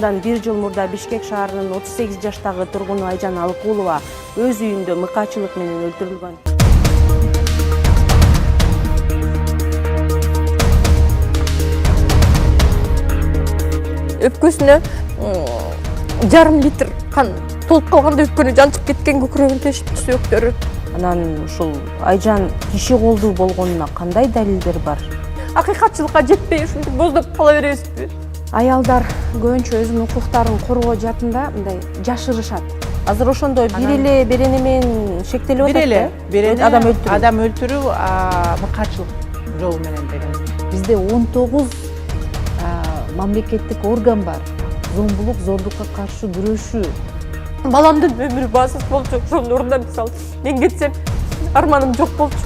Мындан 1 жыл мурда Бишкек шаарынын 38 жаштагы тургуну Айжан Алыкулова өз үйүндө мыкаачылык менен өлтүрүлгөн. Өпкөсүнө жарым литр кан толуп калганда өпкөнү жанчып кеткен, көкүрөгүн тешип сүйөктөрү. Анан ушул Айжан киши колдуу болгонуна кандай далилдер бар? Акыйкатчылыкка жетпей ушинтип боздоп кала беребизби? Аялдар көбүнчө өзүнүн укуктарын коргоо жаатында мындай жашырышат. Азыр ошондо бир эле берене менен шектелип атат. Бир эле берене адам өлтүрүү мыкаачылык жолу менен деген. Бизде 19 мамлекеттик орган бар. Зомбулук, зордукка каршы күрөшүү. Баламдын өмүрү баасыз болчу. Ошонун ордуна мисалы мен кетсем арманым жок болчу.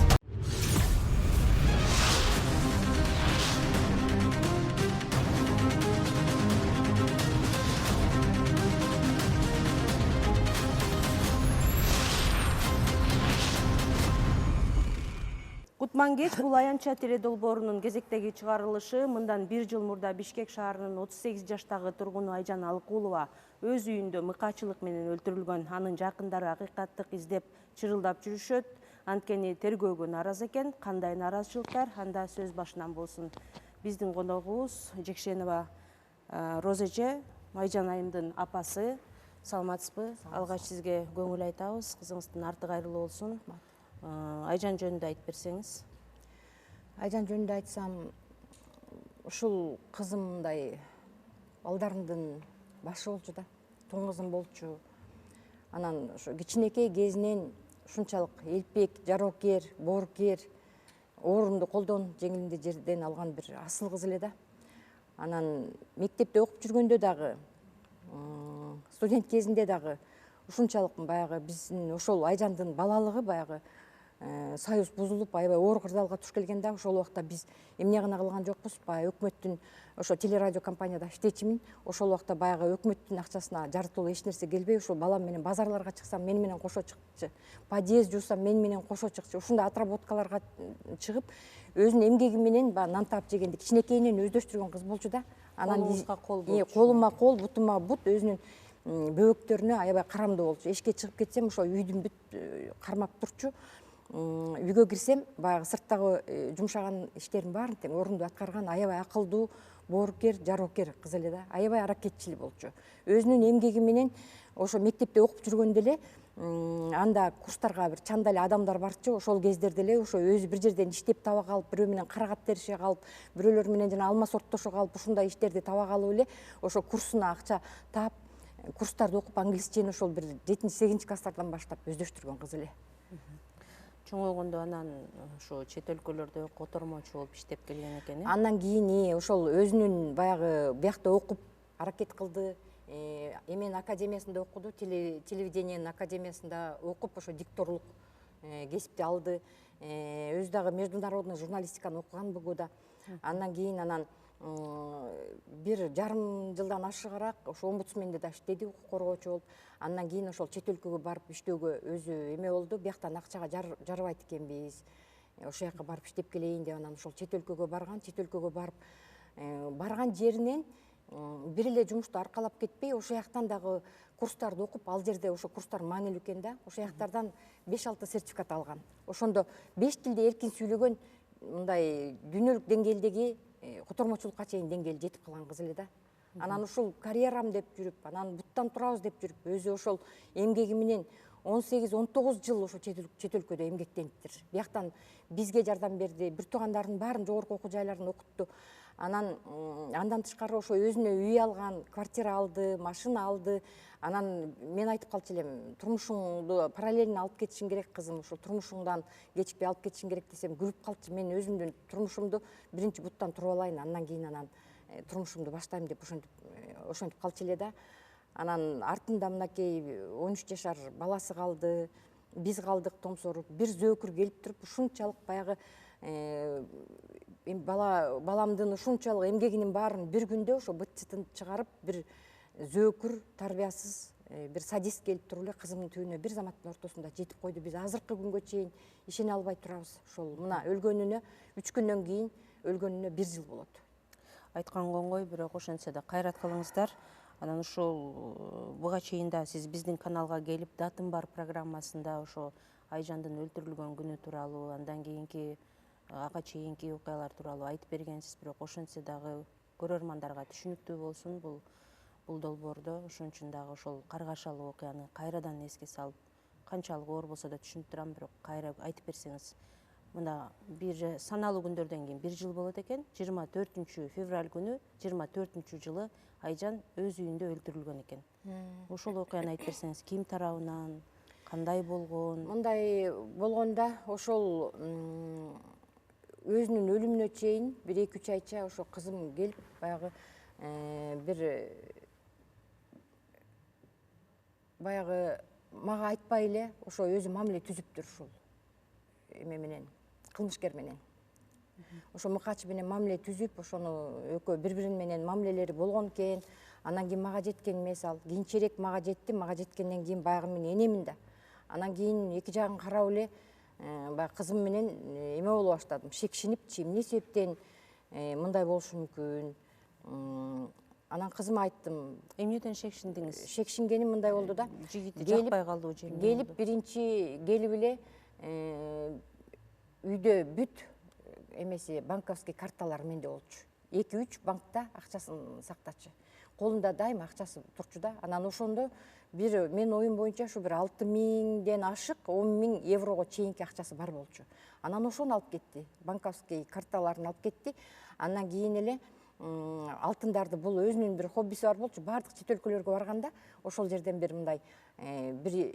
Кутман кеч бул аянтча теледолбоорунун кезектеги чыгарылышы мындан 1 жыл мурда Бишкек шаарынын 38 жаштагы тургуну Айжан Алыкулова өз үйүндө мыкаачылык менен өлтүрүлгөн. Анын жакындары акыйкаттык издеп чырылдап жүрүшөт. Анткени тергөөгө нааразы экен. Кандай нааразычылыктар? Анда сөз башынан болсун. Биздин коногубуз Жекшенова Роза эже, Айжан айымдын апасы. Саламатсызбы? Алгач сизге көңүл айтабыз. Кызыңыздын арты кайрылуу болсун. Айжан жөнүндө айтып берсеңиз. Айжан жөнүндө айтсам, ушул кызым мындай балдарымдын башы болчу да, тоң кызым болчу. Анан ошо кичинекей кезинен ушунчалык элпек, жароокер, боорукер, оорунду колдон жеңилинде жерден алган бир асыл кыз эле да. Анан мектепте окуп жүргөндө дагы, студент кезинде дагы ушунчалык баягы биздин ошол Айжандын балалыгы баягы союз бузулуп, аябай оор кырдаалга туш келген да. Ошол убакта биз эмне гана кылган жокпуз, баягы өкмөттүн ошо телерадио компанияда иштечимин. Ошол убакта баягы өкмөттүн акчасына жарытылуу эч нерсе келбей, ошол балам менен базарларга чыксам мени менен кошо чыкчы, подъезд жуусам мени менен кошо чыкчы. Ушундай отработкаларга чыгып, өзүнүн эмгеги менен баягы нан таап жегенди кичинекейинен өздөштүргөн кыз болчу да. Анан колума кол, бутума бут, өзүнүн бөбөктөрүнө аябай карамдуу болчу. Эшикке чыгып кетсем, ошо үйдүн бүт кармап турчу. Үйгө кирсем, баягы сырттагы жумшаган иштерин баарын тең орунду аткарган аябай акылдуу, боорукер, жароокер кыз эле да. Аябай аракетчил болчу. Өзүнүн эмгеги менен ошо мектепте окуп жүргөндө эле анда курстарга бир чанда эле адамдар барчу. Ошол кездерде эле ошо өзү бир жерден иштеп таба калып, бирөө менен карагат терише калып, бирөөлөр менен жана алма сорттошо калып, ушундай иштерди таба калып эле ошо курсуна акча таап, курстарды окуп, англисчени ошол бир 7-8 класстардан баштап өздөштүргөн кыз эле. Чоңойгондо анан ушу чет өлкөлөрдө котормочу болуп иштеп келген экен. Андан кийин ошол өзүнүн баягы биякта окуп аракет кылды. Эмен академиясында окуду, телевидениенин академиясында окуп, ошо дикторлук кесипти алды. Өзү дагы международный журналистиканы окуган БГУда. Андан кийин анан 1,5 жылдан ашыгыраак ошо омбудсменде да иштеди, укук коргоочу болуп. Андан кийин ошол чет өлкөгө барып иштөөгө өзү эме болду. Бияктан акчага жарыбайт экенбиз. Ошол жака барып иштеп келейин деп анан ошол чет өлкөгө барган. Чет өлкөгө барып барган жеринен бир эле жумушту аркалап кетпей, ошол жактан дагы курстарды окуп, ал жерде ошо курстар маанилүү экен да. Ошол жактардан 5-6 сертификат алган. Ошондо 5 тилде эркин сүйлөгөн, мындай дүйнөлүк деңгээлдеги котормочулукка чейин деңгээл жетип калган кыз эле да. Анан ушул карьерам деп жүрүп, анан буттан турабыз деп жүрүп, өзү ошол эмгеги менен 18-19 жыл ошо чет өлкөдө эмгектениптир. Бияктан бизге жардам берди, бир туугандарынын баарын жогорку окуу жайларын окутту. Андан тышкары ошо өзүнө үй алган, квартира алды, машина алды. Анан мен айтып калчу элем, турмушуңду параллельно алып кетишиң керек кызым, ошо турмушуңдан кечикпей алып кетишиң керек десем, күлүп калчу. Мен өзүмдүн турмушумду биринчи буттан туруп алайын, андан кийин турмушумду баштайм деп ошентип калчу эле да. Анан артында мынакей 13 жашар баласы калды, биз калдык томсоруп, бир зөөкүр келип туруп, ушунчалык баягы баламдын ушунчалык эмгегинин баарын бир күндө ошо быт-чытын чыгарып, бир зөөкүр, тарбиясыз, бир садист келип туруп эле кызымдын түбүнө бир заматтын ортосунда жетип койду. Биз азыркы күнгө чейин ишене албай турабыз. Ошол мына өлгөнүнө 3 күндөн кийин өлгөнүнө 1 жыл болот. Айткан коңгой, бирок ошентсе да кайрат кылыңыздар. Анан ошол буга чейин да сиз биздин каналга келип «Датым бар» программасында ошо Айжандын өлтүрүлгөн күнү тууралуу, андан кийинки ага чейинки окуялар тууралуу айтып бергенсиз, бирок ошентсе дагы көрөрмандарга түшүнүктүү болсун бул долбоордо. Ошон үчүн дагы ошол каргашалуу окуяны кайрадан эске салып, канчалык оор болсо да түшүнүп турам, бирок кайра айтып берсеңиз. Мына бир саналуу күндөрдөн кийин 1 жыл болот экен. 24 февраль күнү 24 жылы Айжан өз үйүндө өлтүрүлгөн экен. Ошол окуяны айтып берсеңиз, ким тарабынан, кандай болгон? Мындай болгонда ошол өзүнүн өлүмүнө чейин 1-2 айча ошо кызым келип баягы мага айтпай эле ошо өзү мамиле түзүптүр ушул эме менен, кылмышкер менен. Ошо мыкач менен мамиле түзүп, ошону экөө бири менен мамилелери болгон экен. Анан кийин мага жеткен эмес ал. Кийинчерээк мага жетти, мага жеткенден кийин баягы мен энемин да. Анан кийин эки жагын карап эле баягы кызым менен эме боло баштадым. Шекшинипчи, эмне себептен мындай болушу мүмкүн. Анан кызыма айттым. Эмнеден шекшиндиңиз? Шекшингеним мындай болду да. Жигити жакпай калдыбы же? Келип биринчи келип эле үйдө бүт эмеси банковский карталар менде болчу. 2-3 банкта акчасын сактачу. Колунда дайым акчасы турчу да. Анан ошондо бир мен оюм боюнча ушу бир 6.000ден ашык 10.000 еврого чейинки акчасы бар болчу. Анан ошону алып кетти. Банковский карталарын алып кетти. Андан кийин эле алтындарды, бул өзүнүн бир хоббиси бар болчу. Баардык чет өлкөлөргө барганда ошол жерден бир мындай бир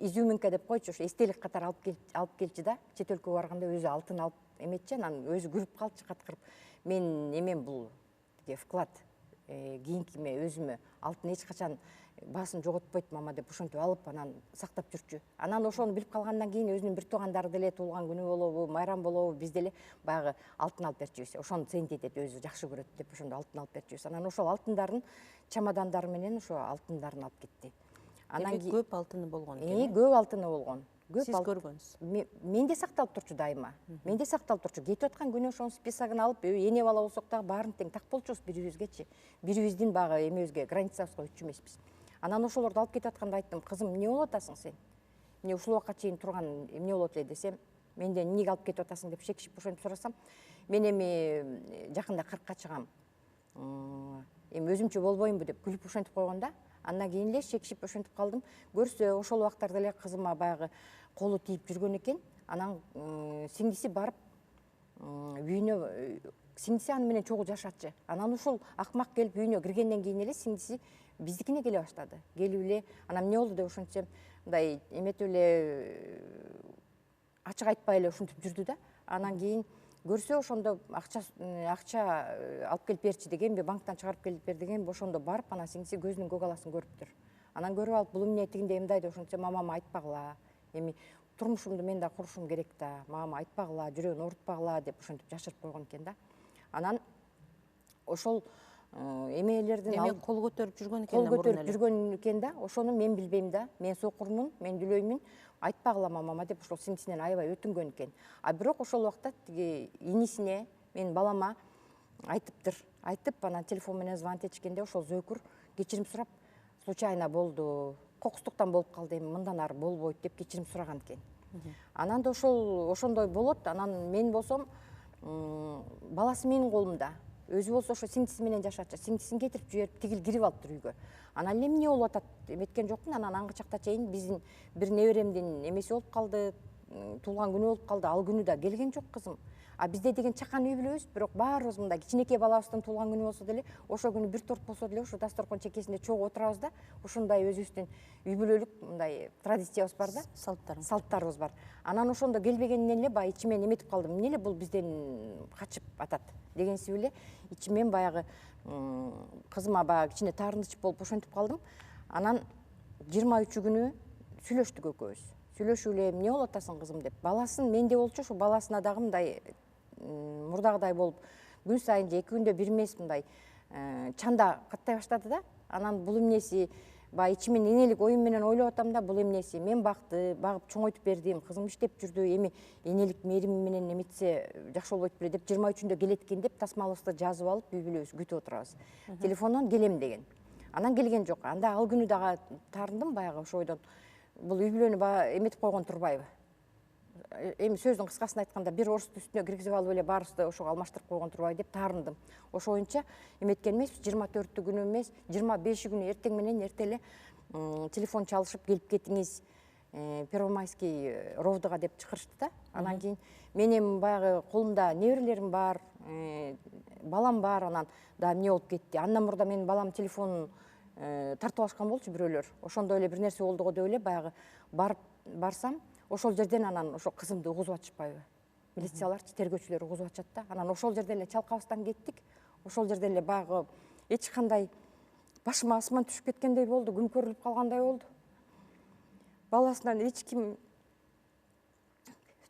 изюминка деп койчу, ошо эстелик катары алып келчи да. Чет өлкөгө барганда өзү алтын алып эметчи, анан өзү күлүп калчы каткырып. Мен эмем бул деге вклад кийинкиме өзүмө алтын эч качан баасын жоготпойт мама деп ошентип алып анан сактап жүрчү. Анан ошону билип калгандан кийин өзүнүн бир туугандары деле туулган күнү болобу, майрам болобу, биз деле баягы алтын алып берчүбүз. Ошону ценить этет, өзү жакшы көрөт деп ошондо алтын алып берчүбүз. Анан ошол алтындарын чемодандары менен ошо алтындарын алып кетти. Анан көп алтыны болгон экен. Көп алтыны болгон. Сиз көргөнсүз. Менде сакталып турчу дайыма. Менде сакталып турчу. Кетип аткан күнү ошонун списогун алып, эне бала болсок дагы баарын тең так болчубуз бирибизгечи. Бирибиздин баягы эмебизге, границабызга өтчү эмеспиз. Анан ошолорду алып кетип атканда айттым: "Кызым, эмне болуп атасың сен? Эмне ушул убакка чейин турган эмне болот эле?" десем, "Менден эмнеге алып кетип атасың?" деп шекшип ошентип сурасам, "Мен эми жакында 40-ка чыгам. Эми өзүмчө болбоймбу?" деп күлүп ошентип койгон да. Андан кийин эле шекшип ошентип калдым. Көрсө ошол убактарда эле кызыма баягы колу тийип жүргөн экен. Анан сиңдиси барып үйүнө, сиңдиси аны менен чогуу жашачы. Анан ушул акмак келип үйүнө киргенден кийин эле сиңдиси биздикине келе баштады. Келип эле анан эмне болду деп ошентсем, мындай эметип эле ачык айтпай эле ушинтип жүрдү да. Анан кийин көрсө ошондо акча алып келип берчи дегенби, банктан чыгарып келип бер дегенби, ошондо барып анан сиңдиси көзүнүн көк аласын көрүптүр. Анан көрүп алып, бул эмне тигиндей мындай деп ошентсем, "Мамама айтпагыла. Эми турмушумду мен да курушум керек да. Мама айтпагыла, жүрөгүн оорутпагыла" деп ошентип жашырып койгон экен да. Анан ошол эмелердин кол көтөрүп жүргөн экен кол да, мурун көтөрүп эле. жүргөн экен да. Ошону мен билбейм да. Мен сокурмун, мен дүлөймүн. Айтпагыла мамама деп ошол сиңдисинен аябай өтүнгөн экен. А бирок ошол убакта тиги инисине, менин балама айтыптыр. Айтып, анан телефон менен звонить этишкенде ошол зөөкүр кечирим сурап, "Случайно болду, кокустуктан болуп калды, эми мындан ары болбойт" деп кечирим сураган экен. Анан да ошондой болот. Анан мен болсом баласы менин колумда. Өзү болсо ошо сиңдиси менен жашачы. Сиңдисин кетирип жиберип, тигил кирип алыптыр үйгө. Анан эле эмне болуп атат эметкен жокмун. Анан аңгы чакта чейин биздин бир неберемдин эмеси болуп калды, туулган күнү болуп калды. Ал күнү да келген жок кызым. А бизде деген чакан үй билебиз, бирок баарыбыз мындай кичинекей балабыздын туулган күнү болсо деле, ошол күнү бир торт болсо деле ошо дасторкон чекесинде чогуу отурабыз да. Ушундай өзүбүздүн үй бүлөлүк мындай традициябыз бар да. Салттарыбыз бар. Анан ошондо келбегенинен эле баягы ичимен эметип калдым. Эмне эле бул бизден качып атат дегенсип эле ичимен баягы кызыма баягы кичине таарыныч болуп ошентип калдым. Анан 23 күнү сүйлөштүк экөөбүз. Сүйлөшүп эле эмне болуп атасың кызым деп. Баласын менде болчу, ошо баласына дагы мындай мурдагыдай болуп күн сайын же 2 күндө бир эмес мындай чанда каттай баштады да. Анан бул эмнеси, баягы ичимен энелик оюм менен ойлоп атам да, бул эмнеси, мен багып чоңойтуп бердим, кызым иштеп жүрдү, эми энелик мээрим менен эметсе жакшы болбойт беле деп 23-үндө келет экен деп тасмалыбызды жазып алып үй бүлөбүз күтүп отурабыз. Телефондон келем деген. Анан келген жок. Анда ал күнү дагы таарындым баягы ошо ойдон. Бул үй бүлөнү эметип койгон турбайбы? Эми сөздүн кыскасын айтканда бир орусту үстүнө киргизип алып эле баарыбызды ошого алмаштырып койгон турбайбы деп таарындым. Ошо боюнча эметкен эмеспиз, 24 күнү эмес, 25 күнү эртең менен эрте эле телефон чалышып келип кетиңиз, Первомайский ровдога деп чакырышты да. Анан кийин мен эми баягы колумда неберелерим бар, балам бар, анан да эмне болуп кетти. Андан мурда менин балам телефонун тартып алышкан болчу бирөөлөр. Ошондо эле бир нерсе болду го деп эле баягы барсам, ошол жерден анан ошо кызымды угузуп атышпайбы? Милицияларчы, тергөөчүлөр угузуп атышат да. Анан ошол жерден эле чалкабастан кеттик. Ошол жерден эле баягы эч кандай башыма асман түшүп кеткендей болду, күн көрүлүп калгандай болду. Баласынан эч ким,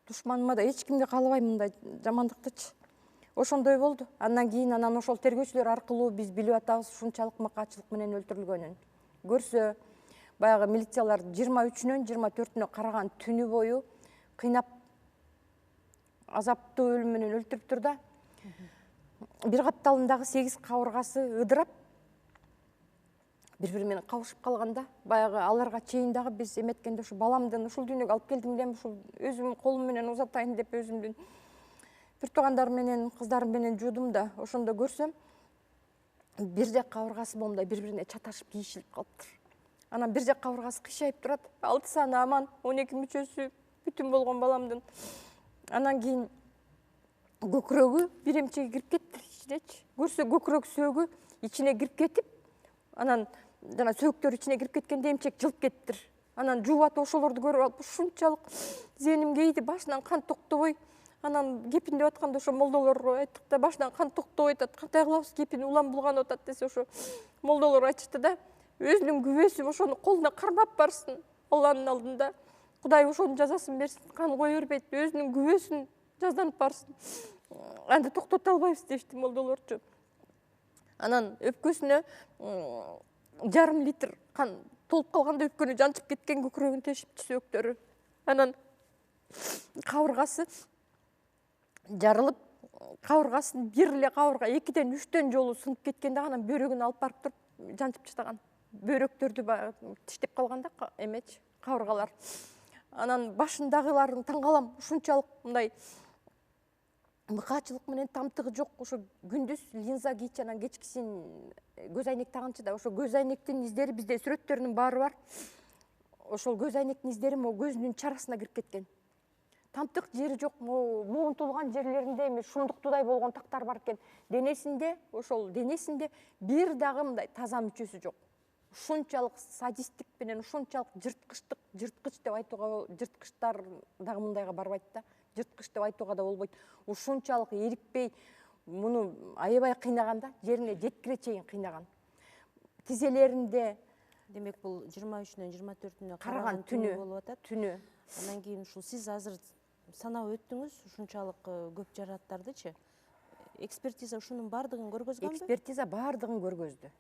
душманыма да эч кимди каалабайм мындай жамандыктычы. Ошондой болду. Андан кийин ошол тергөөчүлөр аркылуу биз билип атабыз ушунчалык мыкаачылык менен өлтүрүлгөнүн. Көрсө, баягы милициялар 23-нөн 24-нө караган түнү бою кыйнап, азаптуу өлүм менен өлтүрүптүр да. Бир капталындагы 8 кабыргасы ыдырап, бири-бири менен кабышып калганда, баягы аларга чейин дагы биз эметкенде ушу баламдын ушул дүйнөгө алып келдим элем, ушул өзүм колум менен узатайын деп өзүмдүн бир туугандарым менен, кыздарым менен жуудум да, ошондо көрсөм, бир жак кабыргасы момундай бири-бирине чаташып кийишилип калыптыр. Анан бир жак кабыргасы кыйшайып турат, 6 саны аман, 12 мүчөсү бүтүн болгон баламдын. Анан кийин көкүрөгү бир эмчеге кирип кетти ичинечи. Көрсө көкүрөк сөөгү ичине кирип кетип, анан жана сөөктөр ичине кирип кеткенде эмчек жылып кеттир. Анан жууп атып ошолорду көрүп алып ушунчалык зеним кейди, башынан кан токтобой. Анан кепин деп атканда ошо молдолорго айттык да, башынан кан токтобой атат, кандай кылабыз, кепин улам булганып атат десе, ошо молдолор айтышты да, өзүнүн күбөсү ошону колуна кармап барсын Алланын алдында. Кудай ошонун жазасын берсин, кан кое бербейт, өзүнүн күбөсүн жазданып барсын. Анда токтото албайбыз дешти молдолорчу. Анан өпкөсүнө 1,5 литр кан толуп калганда өпкөнү жанчып кеткен, көкүрөгүн тешипчи сөөктөрү. Анан кабыргасы жарылып, кабыргасын бир эле кабырга 2-ден 3-төн жолу сынып кеткенде, анан бөөрөгүн алып барып туруп жанчып таштаган. Бөөрөктөрдү тиштеп калган да эмечи, кабыргалар. Анан башындагыларын таң калам, ушунчалык мындай мыкаачылык менен тамтыгы жок. Ошо күндүз линза кийчи, анан кечкисин көз айнек тагынчы да. Ошо көз айнектин издери бизде сүрөттөрүнүн баары бар. Ошол көз айнектин издери мо көзүнүн чарасына кирип кеткен. Тамтык жери жок, моунтулган жерлеринде эми шумдуктуудай болгон тактар бар экен. Денесинде, ошол денесинде бир дагы мындай таза мүчөсү жок. Ушунчалык садисттик менен, ушунчалык жырткыч деп айтууга, жырткычтар дагы мындайга барбайт да. Жырткыч деп айтууга да болбойт. Ушунчалык эрикпей, муну аябай кыйнаган да, жерине жеткире чейин кыйнаган. Тизелеринде, демек бул 23-нөн 24-нө караган түнү болуп атат. Түнү. Андан кийин ушул сиз азыр санап өттүңүз ушунчалык көп жараттардычы. Экспертиза ушунун баардыгын көргөзгөнбү? Экспертиза баардыгын көргөздү.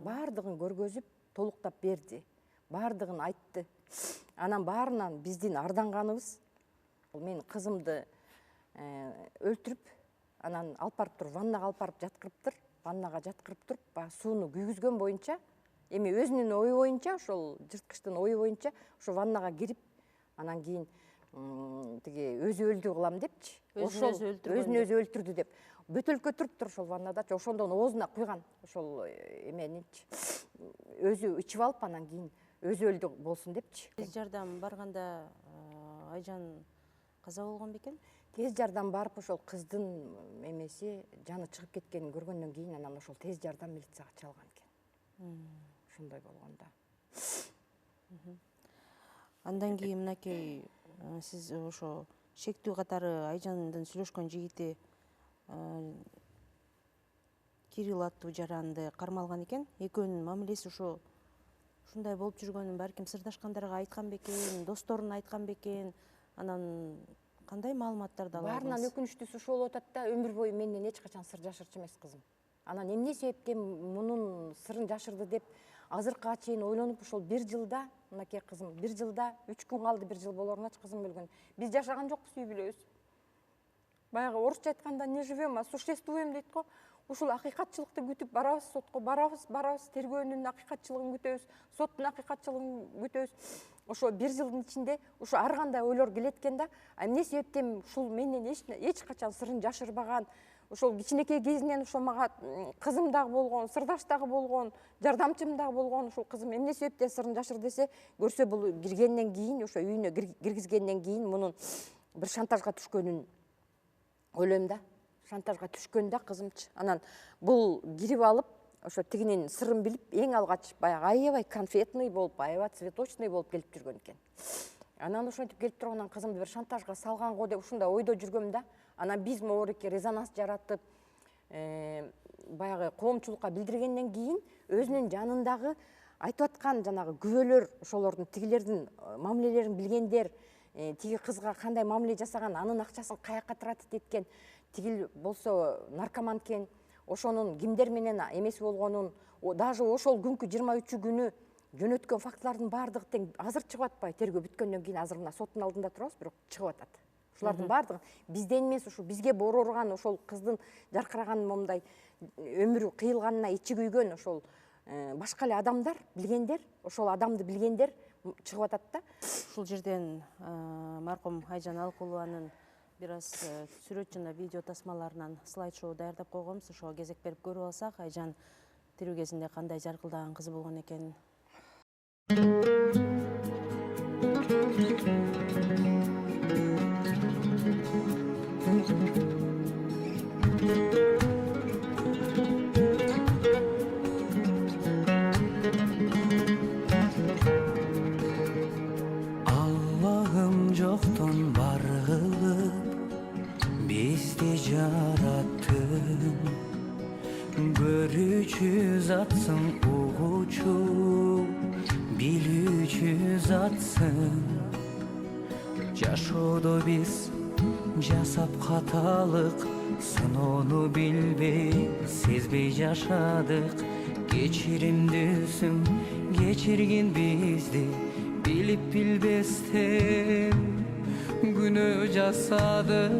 Баардыгын көргөзүп, толуктап берди. Баардыгын айтты. Анан баарынан биздин арданганыбыз, мен кызымды өлтүрүп, анан алып барып туруп, ваннага алып барып жаткырыптыр. Ваннага жаткырып туруп, баягы сууну күйгүзгөн боюнча, эми өзүнүн ою боюнча, ошол жырткычтын ою боюнча, ошо ваннага кирип, анан кийин тиги өзү өлдү кылам депчи. Өзүн өзү өлтүрдү деп. Бөтөлкө туруптур ошол ваннадачы, ошондон оозуна куйган ошол эменичи. Өзү ичип алып, анан кийин өзү өлдү болсун депчи. Тез жардам барганда Айжан каза болгон бекен? Тез жардам барып, ошол кыздын эмеси жаны чыгып кеткенин көргөндөн кийин анан ошол тез жардам милицияга чалган экен. Ошондой болгондо. Андан кийин мынакей сиз ошо шектүү катары Айжандын сүйлөшкөн жигити Кирилл аттуу жаранды кармалган экен. Экөөнүн мамилеси ушундай болуп жүргөнүн балким сырдашкандарга айткан бекен, досторуна айткан бекен. Анан кандай маалыматтарды ала алдыңыз? Баарынан өкүнүчтүүсү ушул болуп атат да, өмүр бою менден эч качан сыр жашырчу эмес кызым. Анан эмне себептен мунун сырын жашырды деп азыркыга чейин ойлонуп, ушул 1 жылда, мынакей кызым, 1 жылда 3 күн калды 1 жыл болоруначы кызым өлгөн. Биз жашаган жокпуз үй бүлөбүз. Баягы орусча айтканда не живем, а существуем дейт го. ушул акыйкатчылыкты күтүп барабыз, сотко барабыз, тергөөнүн акыйкатчылыгын күтөбүз, соттун акыйкатчылыгын күтөбүз. Ошо 1 жылдын ичинде ушу ар кандай ойлор келет экен да. Эмне себептен ушул менен эч качан сырын жашырбаган, ошол кичинекей кезинен ошо мага кызым дагы болгон, сырдаш дагы болгон, жардамчым дагы болгон ушул кызым эмне себептен сырын жашыр десе, көрсө бул киргенден кийин, ошо үйүнө киргизгенден кийин мунун бир шантажга түшкөнүн ойлойм да. Шантажга түшкөн да кызымчы. Анан бул кирип алып, ошо тигинин сырын билип, эң алгач баягы аябай конфетный болуп, аябай цветочный болуп келип жүргөн экен. Анан ошентип келип тургандан кызымды бир шантажга салган го деп ушундай ойдо жүргөм да. Анан биз могуреке резонанс жаратып, баягы коомчулукка билдиргенден кийин өзүнүн жанындагы айтып аткан жанагы күбөлөр, ошолордун тигилердин мамилелерин билгендер, тиги кызга кандай мамиле жасаган, анын акчасын каяка тратить эткен, тигил болсо наркоман экен, ошонун кимдер менен эмес болгонун, даже ошол күнкү 23 күнү жөнөткөн фактылардын баардыгы тең азыр чыгып атпай, тергөө бүткөндөн кийин азыр мына соттун алдында турабыз, бирок чыгып атат. Ушулардын баардыгы бизден эмес, ушу бизге борорган, ошол кыздын жаркыраган момундай өмүрү кыйылганына ичи күйгөн ошол башка эле адамдар, билгендер, ошол адамды билгендер чыгып атат да. Ушул жерден маркум Айжан Алыкулованын бир аз сүрөт жана видео тасмаларынан слайд-шоу даярдап койгонбуз. Ошого кезек берип көрүп алсак, Айжан тирүү кезинде кандай жаркылдаган кызы болгон экенин. Allah'ım жоқтон бар кылып бизди жараттың, көрүүчү затсың, угуучу билүүчү затсың. Жашоодо биз жасап каталык, сыноону билбей, сезбей жашадык. Кечиримдүүсүң, кечиргин бизди билип билбестен күнөө жасадык.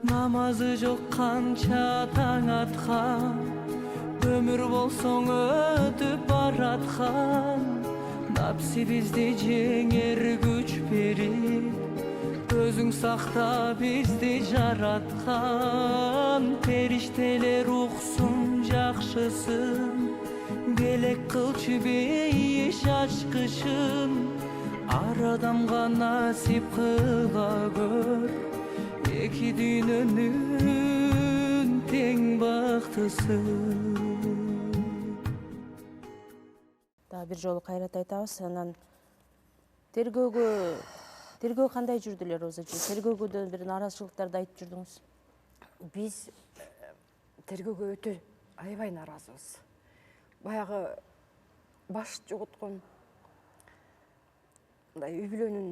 Намазы жок канча таң аткан, өмүр болсоң өтүп бараткан. Напси бизди жеңер күч берип, өзүң сакта бизди жараткан. Периштелер уксун жакшысын, белек кылчы бейиш ачкычын. Ар адамга насип кыла көр, эки дүйнөнүн тең бактысын. Дагы бир жолу кайрат айтабыз. Анан тергөө кандай жүрдү эле, Роза эже? Тергөөгө бир нааразычылыктарды айтып жүрдүңүз. Биз тергөөгө өтө аябай нааразыбыз. Баягы баш жоготкон мындай үй бүлөнүн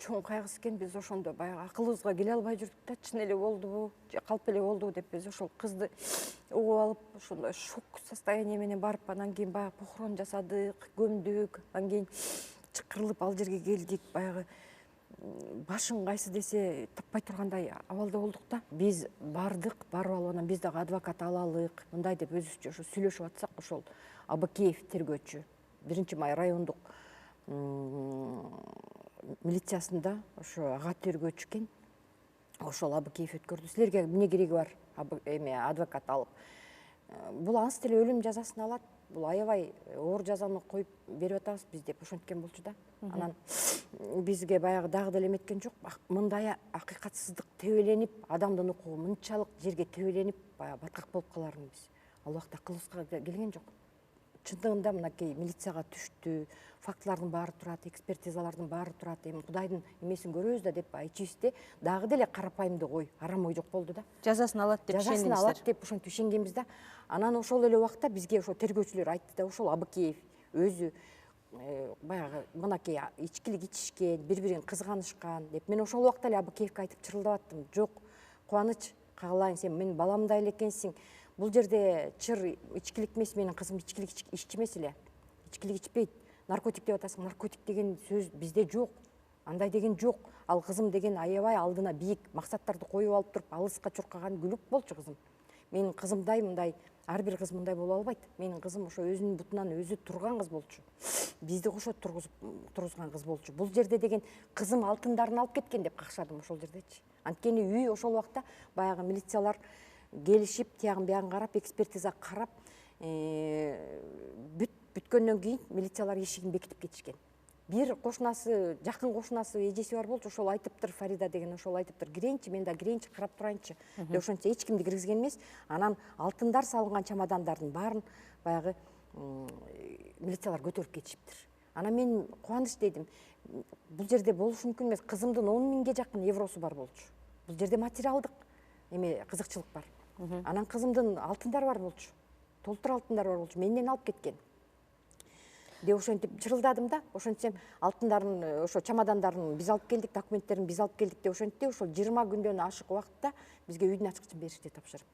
чоң кайгысы экен. Биз ошондо баягы акылыбызга келе албай жүрдүк да, чын эле болдубу, же калп эле болдубу деп биз ошол кызды угуп алып, ошондой шок состояние менен барып, анан кийин баягы похорон жасадык, көмдүк, анан кийин чакырылып ал жерге келдик. Баягы башың кайсы десе таппай тургандай абалда болдук да. Биз барып алып, анан биз дагы адвокат алалык, мындай деп өзүбүзчө ошо сүйлөшүп атсак, ошол Абыкеев тергөөчү 1 май райондук милициясында ошо ага тергөөчү экен. Ошол Абыкеев өткөрдү. Силерге эмне кереги бар адвокат алып? Бул анс деле өлүм жазасын алат. Бул аябай оор жазаны коюп берип атабыз биз деп ошенткен болчу да. Анан бизге баягы дагы деле эметкен жок. Мындай акыйкатсыздык тебеленип, адамдын укугу мынчалык жерге тебеленип, баягы баткак болуп каларын биз ал убакта акылыбызга келген жок. Чындыгында мынакей милицияга түштү, фактылардын баары турат, экспертизалардын баары турат. Эми Кудайдын эмесин көрөбүз да деп ичибизде дагы деле карапайымдык ой, арам ой жок болду да. Жазасын алат деп ишендиңиздер. Жазасын алат деп ошентип ишенгенбиз да. Анан ошол эле убакта бизге ошо тергөөчүлөр айтты да, ошол Абыкеев өзү баягы мынакей ичкилик ичишкен, бири-бирин кызганышкан деп. Мен ошол убакта эле Абыкеевке айтып чырылдап аттым. Жок, Кубаныч, кагалайын, сен менин баламдай эле экенсиң. Бул жерде чыр ичкилик эмес, менин кызым ичкилик иччи эмес эле. Ичкилик ичпейт. Наркотик деп атасың, наркотик деген сөз бизде жок. андай деген жок. Ал кызым деген аябай алдына бийик максаттарды коюп алып туруп алыска чуркаган күлүк болчу кызым. Менин кызымдай мындай ар бир кыз мындай боло албайт. Менин кызым ошо өзүнүн бутунан өзү турган кыз болчу. Бизди кошо тургузган кыз болчу. Бул жерде деген кызым алтындарын алып кеткен деп какшадым ошол жердечи. Анткени үй ошол убакта баягы милициялар келишип, тиягын биягын карап, экспертиза карап, бүткөндөн кийин милициялар эшигин бекитип кетишкен. Бир кошунасы, жакын кошунасы, эжеси бар болчу, ошол айтыптыр, Фарида деген ошол айтыптыр, кирейинчи, мен да кирейинчи, карап турайынчы деп ошентсе эч кимди киргизген эмес. Анан алтындар салынган чамадандардын баарын баягы милициялар көтөрүп кетишиптир. Анан мен кубаныч дедим, бул жерде болушу мүмкүн эмес, кызымдын 10 миңге жакын евросу бар болчу. Бул жерде материалдык эме кызыкчылык бар. Анан кызымдын алтындары бар болчу. Толтур алтындары бар болчу. Менден алып кеткен. Деп ошентип чырылдадым да, ошентсем алтындарын, ошо чамадандарын биз алып келдик, документтерин биз алып келдик деп ошентти. Ошол 20 күндөн ашык убакытта бизге үйдүн ачкычын беришти тапшырып.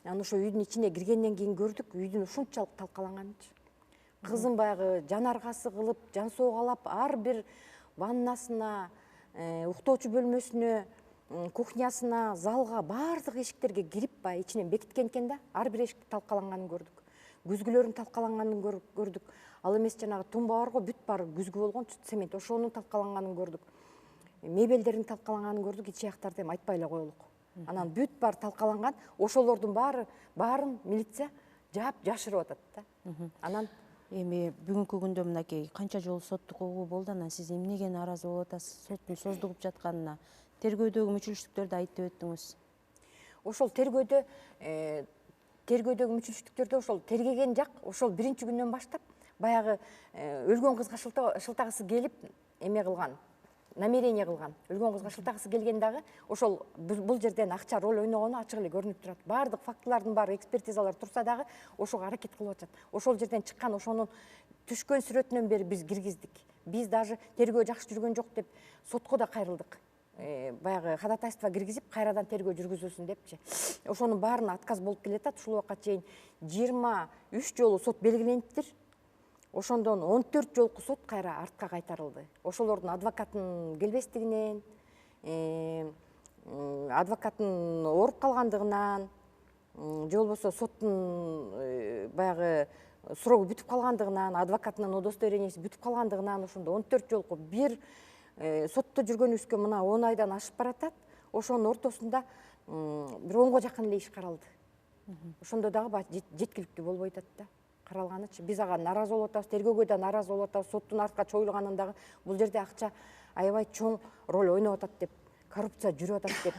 Анан ошо үйдүн ичине киргенден кийин көрдүк, үйдүн ушунчалык талкаланганын. Кызым баягы жан аргасы кылып, жан соогалап, ар бир ваннасына, уктоочу бөлмөсүнө, кухнясына, залга, баардык эшиктерге кирип, баягы ичинен бекиткен экен да, ар бир эшикти талкаланганын көрдүк. Күзгүлөрүн талкаланганын көрдүк. Ал эмес жанагы тумба бар го, бүт баары күзгү болгон, цемент, ошонун талкаланганын көрдүк. Мебелдерин талкаланганын көрдүк, ич аяктарды эми айтпай эле коелук. Анан бүт баары талкаланган, ошолордун баарын милиция жаап жашырып атат да. Анан Эми бүгүнкү күндө мынакей канча жолу соттук угуу болду, анан сиз эмнеге нааразы болуп атасыз? Соттун создугуп жатканына, тергөөдөгү мүчүлүштүктөрдү айтып өттүңүз. Ошол тергөөдөгү мүчүлүштүктөрдө ошол тергеген жак ошол биринчи күндөн баштап баягы өлгөн кызга шылтагысы келип эме кылган, намерение кылган. Өлгөн кызга шылтагысы келген дагы ошол бул жерден акча роль ойногону ачык эле көрүнүп турат. Баардык фактылардын баары экспертизалар турса дагы ошого аракет кылып атат. Ошол жерден чыккан ошонун түшкөн сүрөтүнөн бери биз киргиздик. Биз даже тергөө жакшы жүргөн жок деп сотко да кайрылдык. Баягы ходатайство киргизип, кайрадан тергөө жүргүзүлсүн депчи. Ошонун баарына отказ болуп келатат. Ушул убакка чейин 23 жолу сот белгилениптир. Ошондон 14 жолку сот кайра артка кайтарылды. Ошолордун адвокатын келбестигинен, адвокатын ооруп калгандыгынан, же болбосо соттун баягы суроо бүтүп калгандыгынан, адвокатынын удостоверенияси бүтүп калгандыгынан ошондо 14 жолку бир сотто жүргөнүбүзгө мына 10 айдан ашып баратат. Ошонун ортосунда бир 10го жакын эле иш каралды. Ошондо дагы жеткиликтүү болбой атат да. Каралганычы. Биз ага нааразы болуп атабыз, тергөөгө да нааразы болуп атабыз, соттун артка чоюлганын дагы бул жерде акча аябай чоң роль ойноп атат деп, коррупция жүрүп атат деп.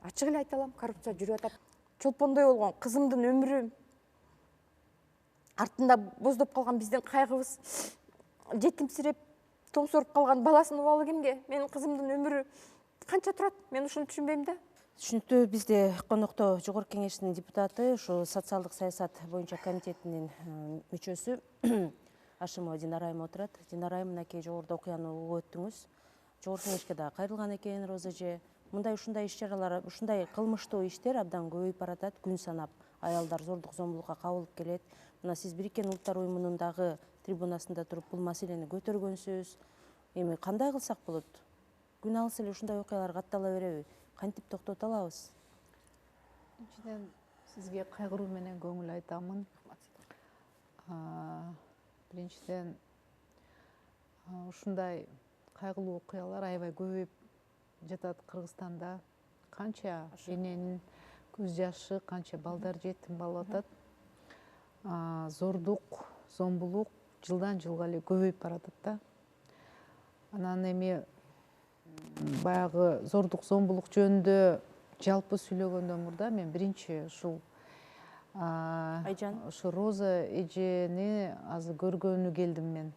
Ачык эле айта алам, коррупция жүрүп атат. Чолпондой болгон кызымдын өмүрү артында боздоп калган биздин кайгыбыз, жетимсиреп, тоңсоруп калган баласынын убалы кимге? Менин кызымдын өмүрү канча турат? Мен ушуну түшүнбөйм да. Түшүнүктүү. Бизде конокто Жогорку Кеңештин депутаты, ушу социалдык саясат боюнча комитетинин мүчөсү Ашимова Динара айым отурат. Динара айым, мынакей жогоруда окуяны угуп өттүңүз. Жогорку Кеңешке да кайрылган экен Роза эже. Ушундай иш-чаралар, ушундай кылмыштуу иштер абдан көбөйүп баратат. Күн санап аялдар зордук зомбулукка кабылып келет. Мына сиз Бириккен Улуттар уюмунун дагы трибунасында туруп бул маселени көтөргөнсүз. Эми кандай кылсак болот? Күн алыс эле ушундай окуялар каттала береби? Кантип токтото алабыз? Биринчиден сизге кайгыруу менен көңүл айтамын. Биринчиден ушундай кайгылуу окуялар аябай көбөйүп жатат Кыргызстанда. Канча эненин көз жашы, канча балдар жетим болуп атат. Зордук, зомбулук жылдан жылга эле көбөйүп баратат да. Анан эми баягы зордук, зомбулук жөнүндө жалпы сүйлөгөндөн мурда мен биринчи ушул ушу Роза эжени азыр көргөнү келдим мен.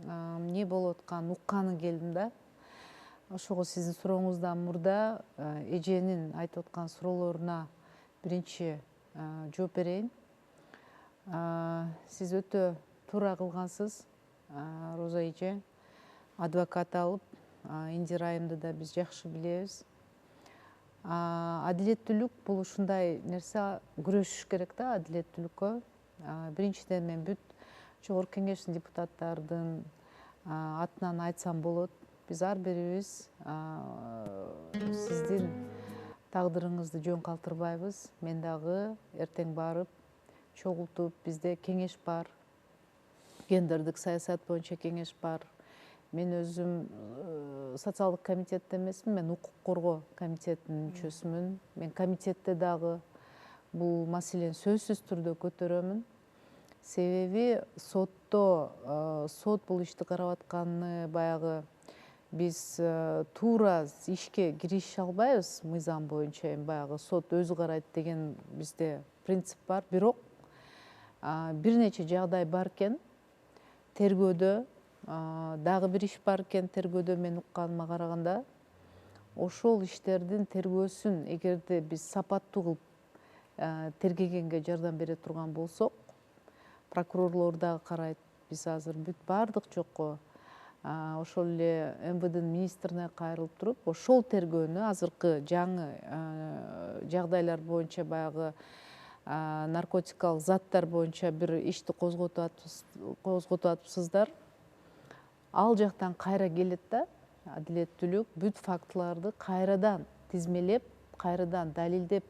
Эмне болуп атканын укканы келдим да. Ошого сиздин сурооңуздан мурда эженин айтып аткан суроолоруна биринчи жооп берейин. Сиз өтө туура кылгансыз, Роза эже. Адвокат алып, Индира айымды да биз жакшы билебиз. Адилеттүүлүк бул ушундай нерсе, күрөшүш керек да адилеттүүлүккө. Биринчиден мен бүт Жогорку Кеңештин депутаттардын атынан айтсам болот. биз ар бирибиз сиздин тагдырыңызды жөн калтырбайбыз. Мен дагы эртең барып чогултуп, бизде кеңеш бар, гендердик саясат боюнча кеңеш бар. Мен өзүм социалдык комитетте эмесмин, мен укук коргоо комитетинин мүчөсүмүн. Мен комитетте дагы бул маселени сөзсүз түрдө көтөрөмүн. Себеби сот бул ишти карап атканы баягы биз туура ишке киришише албайбыз мыйзам боюнча. Баягы сот өзү карайт деген бизде принцип бар. Бирок бир нече жагдай бар экен. Тергөөдө дагы бир иш бар экен. Тергөөдө мен укканыма караганда ошол иштердин тергөөсүн эгерде биз сапаттуу кылып тергегенге жардам бере турган болсок, прокурорлор дагы карайт. Биз азыр бүт баардык жокко ошол эле МВДнын министрине кайрылып туруп, ошол тергөөнү азыркы жаңы жагдайлар боюнча баягы наркотикалык заттар боюнча бир ишти козготуп атыпсыздар. Ал жактан кайра келет да, адилеттүүлүк бүт фактыларды кайрадан тизмелеп, кайрадан далилдеп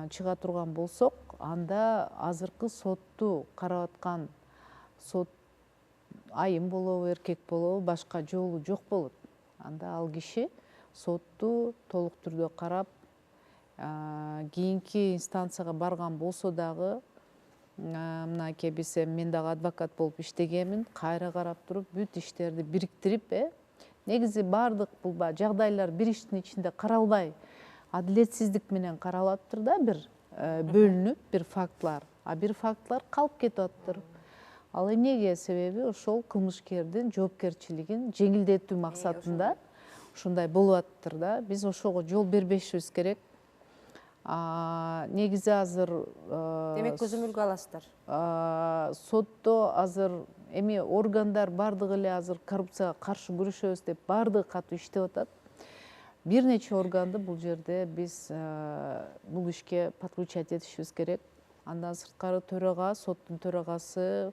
чыга турган болсок, анда азыркы сотту карап аткан сот айым болобу, эркек болобу, башка жолу жок болот. Анда ал киши сотту толук түрдө карап, кийинки инстанцияга барган болсо дагы, мынакей мен дагы адвокат болуп иштегенмин, кайра карап туруп, бүт иштерди бириктирип, негизи баардык бул жагдайлар бир иштин ичинде каралбай, адилетсиздик менен каралаптыр да, бир бөлүнүп, бир фактылар, а бир фактылар калып кетип атыптыр. Ал эмнеге? Себеби ошол кылмышкердин жоопкерчилигин жеңилдетүү максатында ушундай болуп атыптыр да. Биз ошого жол бербешибиз керек. Негизи азыр Демек көзөмөлгө аласыздар. Сотто азыр эми органдар бардыгы эле азыр коррупцияга каршы күрөшөбүз деп бардыгы катуу иштеп атат. Бир нече органды бул жерде биз бул ишке подключать этишибиз керек. Андан сырткары төрага, соттун төрагасы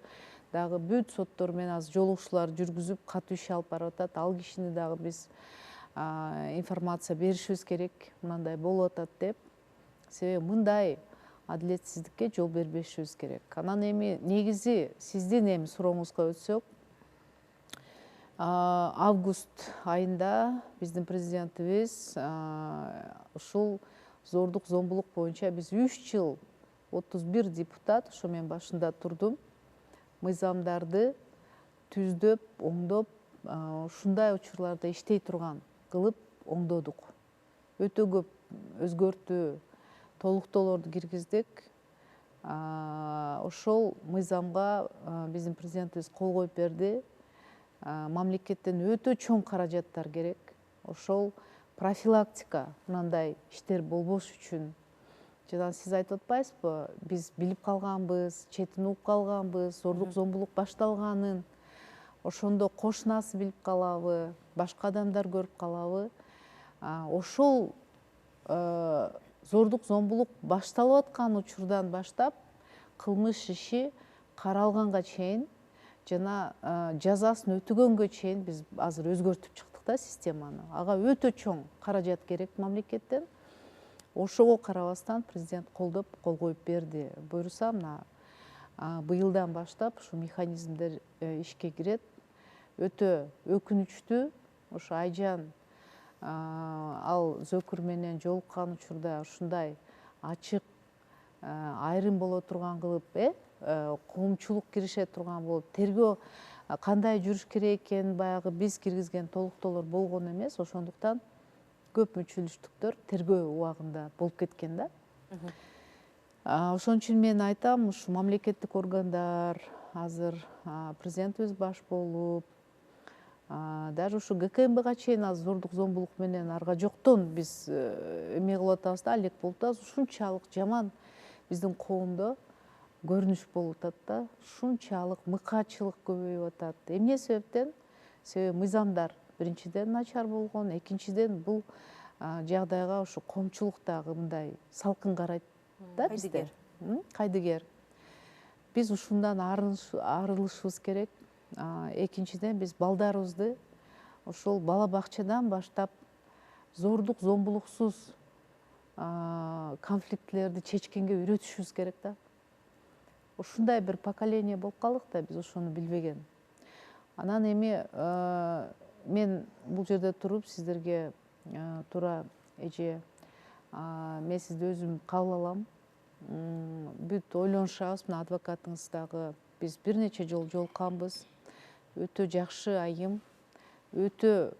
дагы бүт соттор менен азыр жолугушуулар жүргүзүп, катуу иш алып барып атат. Ал кишини дагы биз информация беришибиз керек, мындай болуп атат деп. Себеби мындай адилетсиздикке жол бербешибиз керек. Анан эми негизи сиздин эми сурооңузга өтсөк, август айында биздин президентибиз ушул зордук зомбулук боюнча биз 3 жыл 31 депутат, ошо мен башында турдум, мыйзамдарды түздөп, оңдоп, ушундай учурларда иштей турган кылып оңдодук. Өтө көп өзгөртүү, толуктоолорду киргиздик. Ошол мыйзамга биздин президентибиз кол коюп берди. Мамлекеттен өтө чоң каражаттар керек. Ошол профилактика мындай иштер болбош үчүн. Жана сиз айтып атпайсызбы, биз билип калганбыз, четин угуп калганбыз, зордук зомбулук башталганын. Ошондо кошунасы билип калабы, башка адамдар көрүп калабы. Ошол зордук зомбулук башталып аткан учурдан баштап кылмыш иши каралганга чейин жана жазасын өтөгөнгө чейин биз азыр өзгөртүп чыктык да системаны. Ага өтө чоң каражат керек мамлекеттен. Ошого карабастан президент колдоп, кол коюп берди. Буюрса, мына быйылдан баштап ушу механизмдер ишке кирет. Өтө өкүнүчтүү, ошо Айжан ал Зөкүр менен жолуккан учурда ушундай ачык айрым боло турган кылып, коомчулук кирише турган болуп, тергөө кандай жүрүш керек экенин баягы биз киргизген толуктоолор болгон эмес, ошондуктан көп мүчүлүштүктөр тергөө убагында болуп кеткен да. Ошон үчүн мен айтам, ушу мамлекеттик органдар азыр президентибиз баш болуп, даже ушу ГКМБга чейин азыр зордук зомбулук менен арга жоктон биз эме кылып атабыз да, алек болуп атабыз. Ушунчалык жаман биздин коомдо көрүнүш болуп атат да, ушунчалык мыкаачылык көбөйүп атат. Эмне себептен? Себеби мыйзамдар биринчиден начар болгон, экинчиден бул жагдайга ушу коомчулук дагы мындай салкын карайт да бизде. Кайдыгер. Биз ушундан арылышыбыз керек. Экинчиден биз балдарыбызды ошол бала бакчадан баштап зордук зомбулуксуз конфликтлерди чечкенге үйрөтүшүбүз керек да. Ушундай бир поколение болуп калдык да, биз ошону билбеген. Анан эми мен бул жерде туруп сиздерге туура эже, мен сизди өзүм кабыл алам. Бүт ойлонушабыз, мына адвокатыңыз дагы, биз бир нече жолу жолукканбыз. Өтө жакшы айым, өтө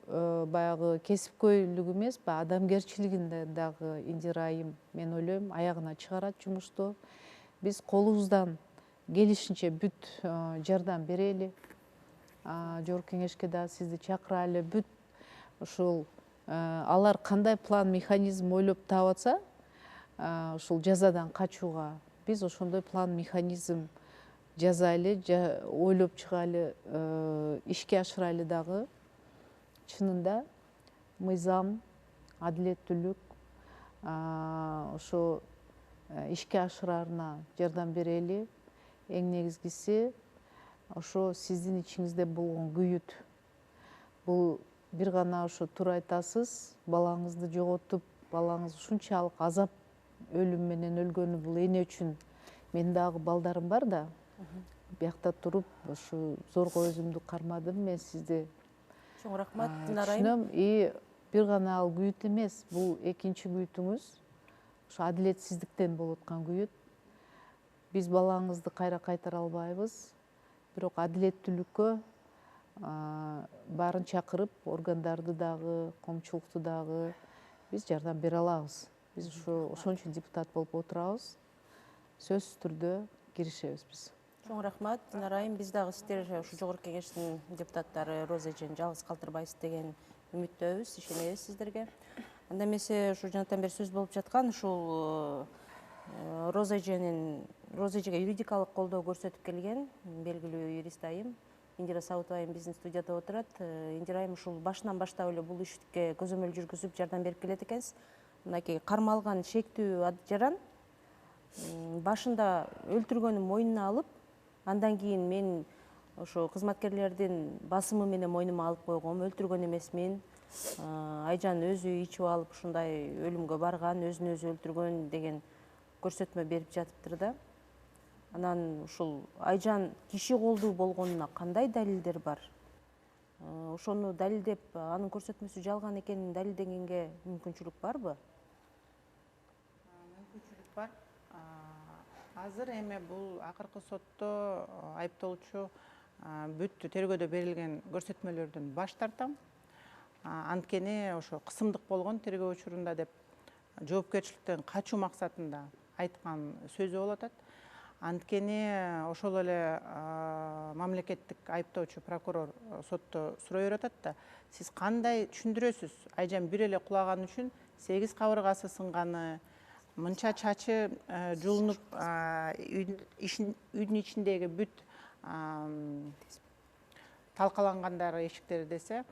баягы кесипкөйлүк эмес, адамгерчилигинде дагы Индира айым, мен ойлойм, аягына чыгарат жумушту. Биз колубуздан келишинче бүт жардам берели. Жогорку кеңешке да сизди чакыралы. Бүт ушул алар кандай план, механизм ойлоп таап атса, ушул жазадан качууга биз ошондой план, механизм жасайлы, ойлоп чыгайлы, ишке ашырайлы дагы. Чынында мыйзам, адилеттүүлүк ошо ишке ашыраарына жардам берели. Эң негизгиси ошо сиздин ичиңизде болгон күйүт. Бул бир гана ошо туура айтасыз, балаңызды жоготуп, балаңыз ушунчалык азап өлүм менен өлгөнү, бул эне үчүн. Мен дагы балдарым бар да, биякта туруп ушу зорго өзүмдү кармадым. Мен сизди Чоң рахмат, Динара айым. түшүнөм. И бир гана ал күйүт эмес, бул экинчи күйүтүңүз. Ошо адилетсиздиктен болуп аткан күйүт. Биз балаңызды кайра кайтара албайбыз, бирок адилеттүүлүккө баарын чакырып, органдарды дагы, коомчулукту дагы биз жардам бере алабыз. Биз ошон үчүн депутат болуп отурабыз. Сөзсүз түрдө киришебиз биз. Чоң рахмат, Динара айым. Биз дагы сиздер ушу жогорку кеңештин депутаттары Роза эжени жалгыз калтырбайсыз деген үмүттөбүз, ишенебиз сиздерге. Анда эмесе ушу жанатан бери сөз болуп жаткан ушул Роза эжеге юридикалык колдоо көрсөтүп келген белгилүү юрист айым Индира Сабытова айым биздин студияда отурат. Индира айым, ушул башынан баштап эле бул ишке көзөмөл жүргүзүп жардам берип келет экенсиз. Мынакей кармалган шектүү жаран башында өлтүргөнүн мойнуна алып, андан кийин мен ошо кызматкерлердин басымы менен мойнума алып койгом, өлтүргөн эмесмин. Айжан өзү ичип алып ушундай өлүмгө барган, өзүн өзү өлтүргөн деген көрсөтмө берип жатыптыр да. Анан ушул Айжан киши колдуу болгонуна кандай далилдер бар? Ошону далилдеп, анын көрсөтмөсү жалган экенин далилдегенге мүмкүнчүлүк барбы? Мүмкүнчүлүк бар. Азыр эми бул акыркы сотто айыптоочу бүт тергөөдө берилген көрсөтмөлөрдөн баш тартам. Анткени ошо кысымдык болгон тергөө учурунда деп жоопкерчиликтен качуу максатында айткан сөзү болуп атат. Анткени ошол эле мамлекеттик айыптоочу прокурор сотто сурой берип атат да, сиз кандай түшүндүрөсүз? Айжан бир эле кулаган үчүн 8 кабыргасы сынганы, мынча чачы жулунуп, үйдүн ичиндеги бүт талкалангандары эшиктери десе,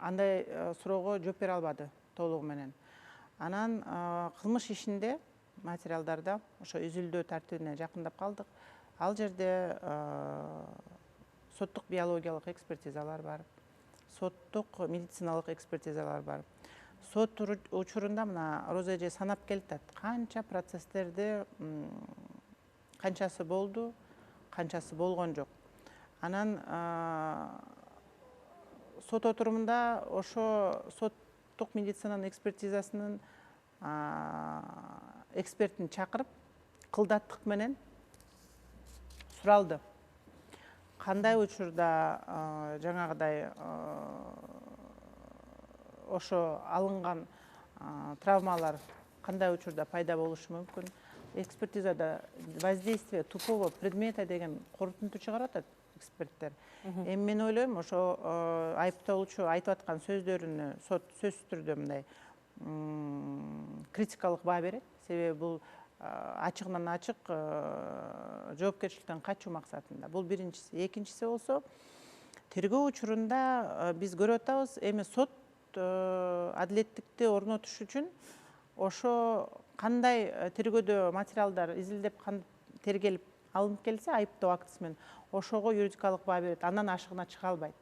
андай суроого жооп бере албады толугу менен. Анан кылмыш ишинде материалдарда ошо үзүлдөө тартибине жакындап калдык. Ал жерде соттук биологиялык экспертизалар бар, соттук медициналык экспертизалар бар. Сот учурунда мына Роза эже санап келатат, канча процесстерди, канчасы болду, канчасы болгон жок. Анан сот отурумунда ошо соттук медицинанын экспертизасынын экспертин чакырып, кылдаттык менен суралды. Кандай учурда жаңагыдай ошо алынган травмалар кандай учурда пайда болушу мүмкүн? Экспертизада воздействие тупого предмета деген корутунду чыгарып атат эксперттер. Эми мен ойлойм, ошо айыптоочу айтып аткан сөздөрүнө сот сөзсүз түрдө мындай критикалык баа берет. Себеби бул ачыгынан ачык жоопкерчиликтен качуу максатында. Бул биринчиси. Экинчиси болсо, тергөө учурунда биз көрүп атабыз, эми сот адилеттикти орнотуш үчүн ошо кандай тергөөдө материалдар изилдеп, тергелип алынып келсе, айыптоо актысы менен ошого юридикалык баа берет, андан ашыгына чыга албайт.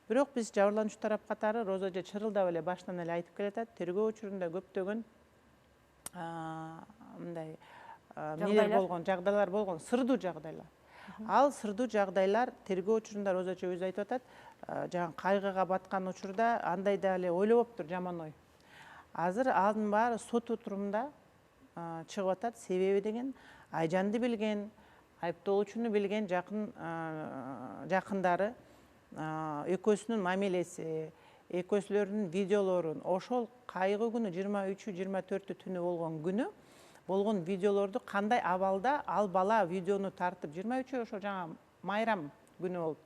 Бирок биз жабырлануучу тарап катары Роза эже чырылдап эле башынан эле айтып келатат, тергөө учурунда көптөгөн мындай эмелер болгон, жагдайлар болгон, сырдуу жагдайлар. Ал сырдуу жагдайлар тергөө учурунда Роза эже өзү айтып атат, жаңы кайгыга баткан учурда андай да эле ойлобоптур, жаман ой. Азыр анын баары сот отурумунда чыгып атат. Себеби деген Айжанды билген, айыптоолуучуну билген жакындары экөөсүнүн мамилеси, экөөсүлөрүнүн видеолорун ошол кайгы күнү 23-24 түнү болгон күнү болгон видеолорду кандай абалда ал бала видеону тартып 23 ошо жаңа майрам күнү болуп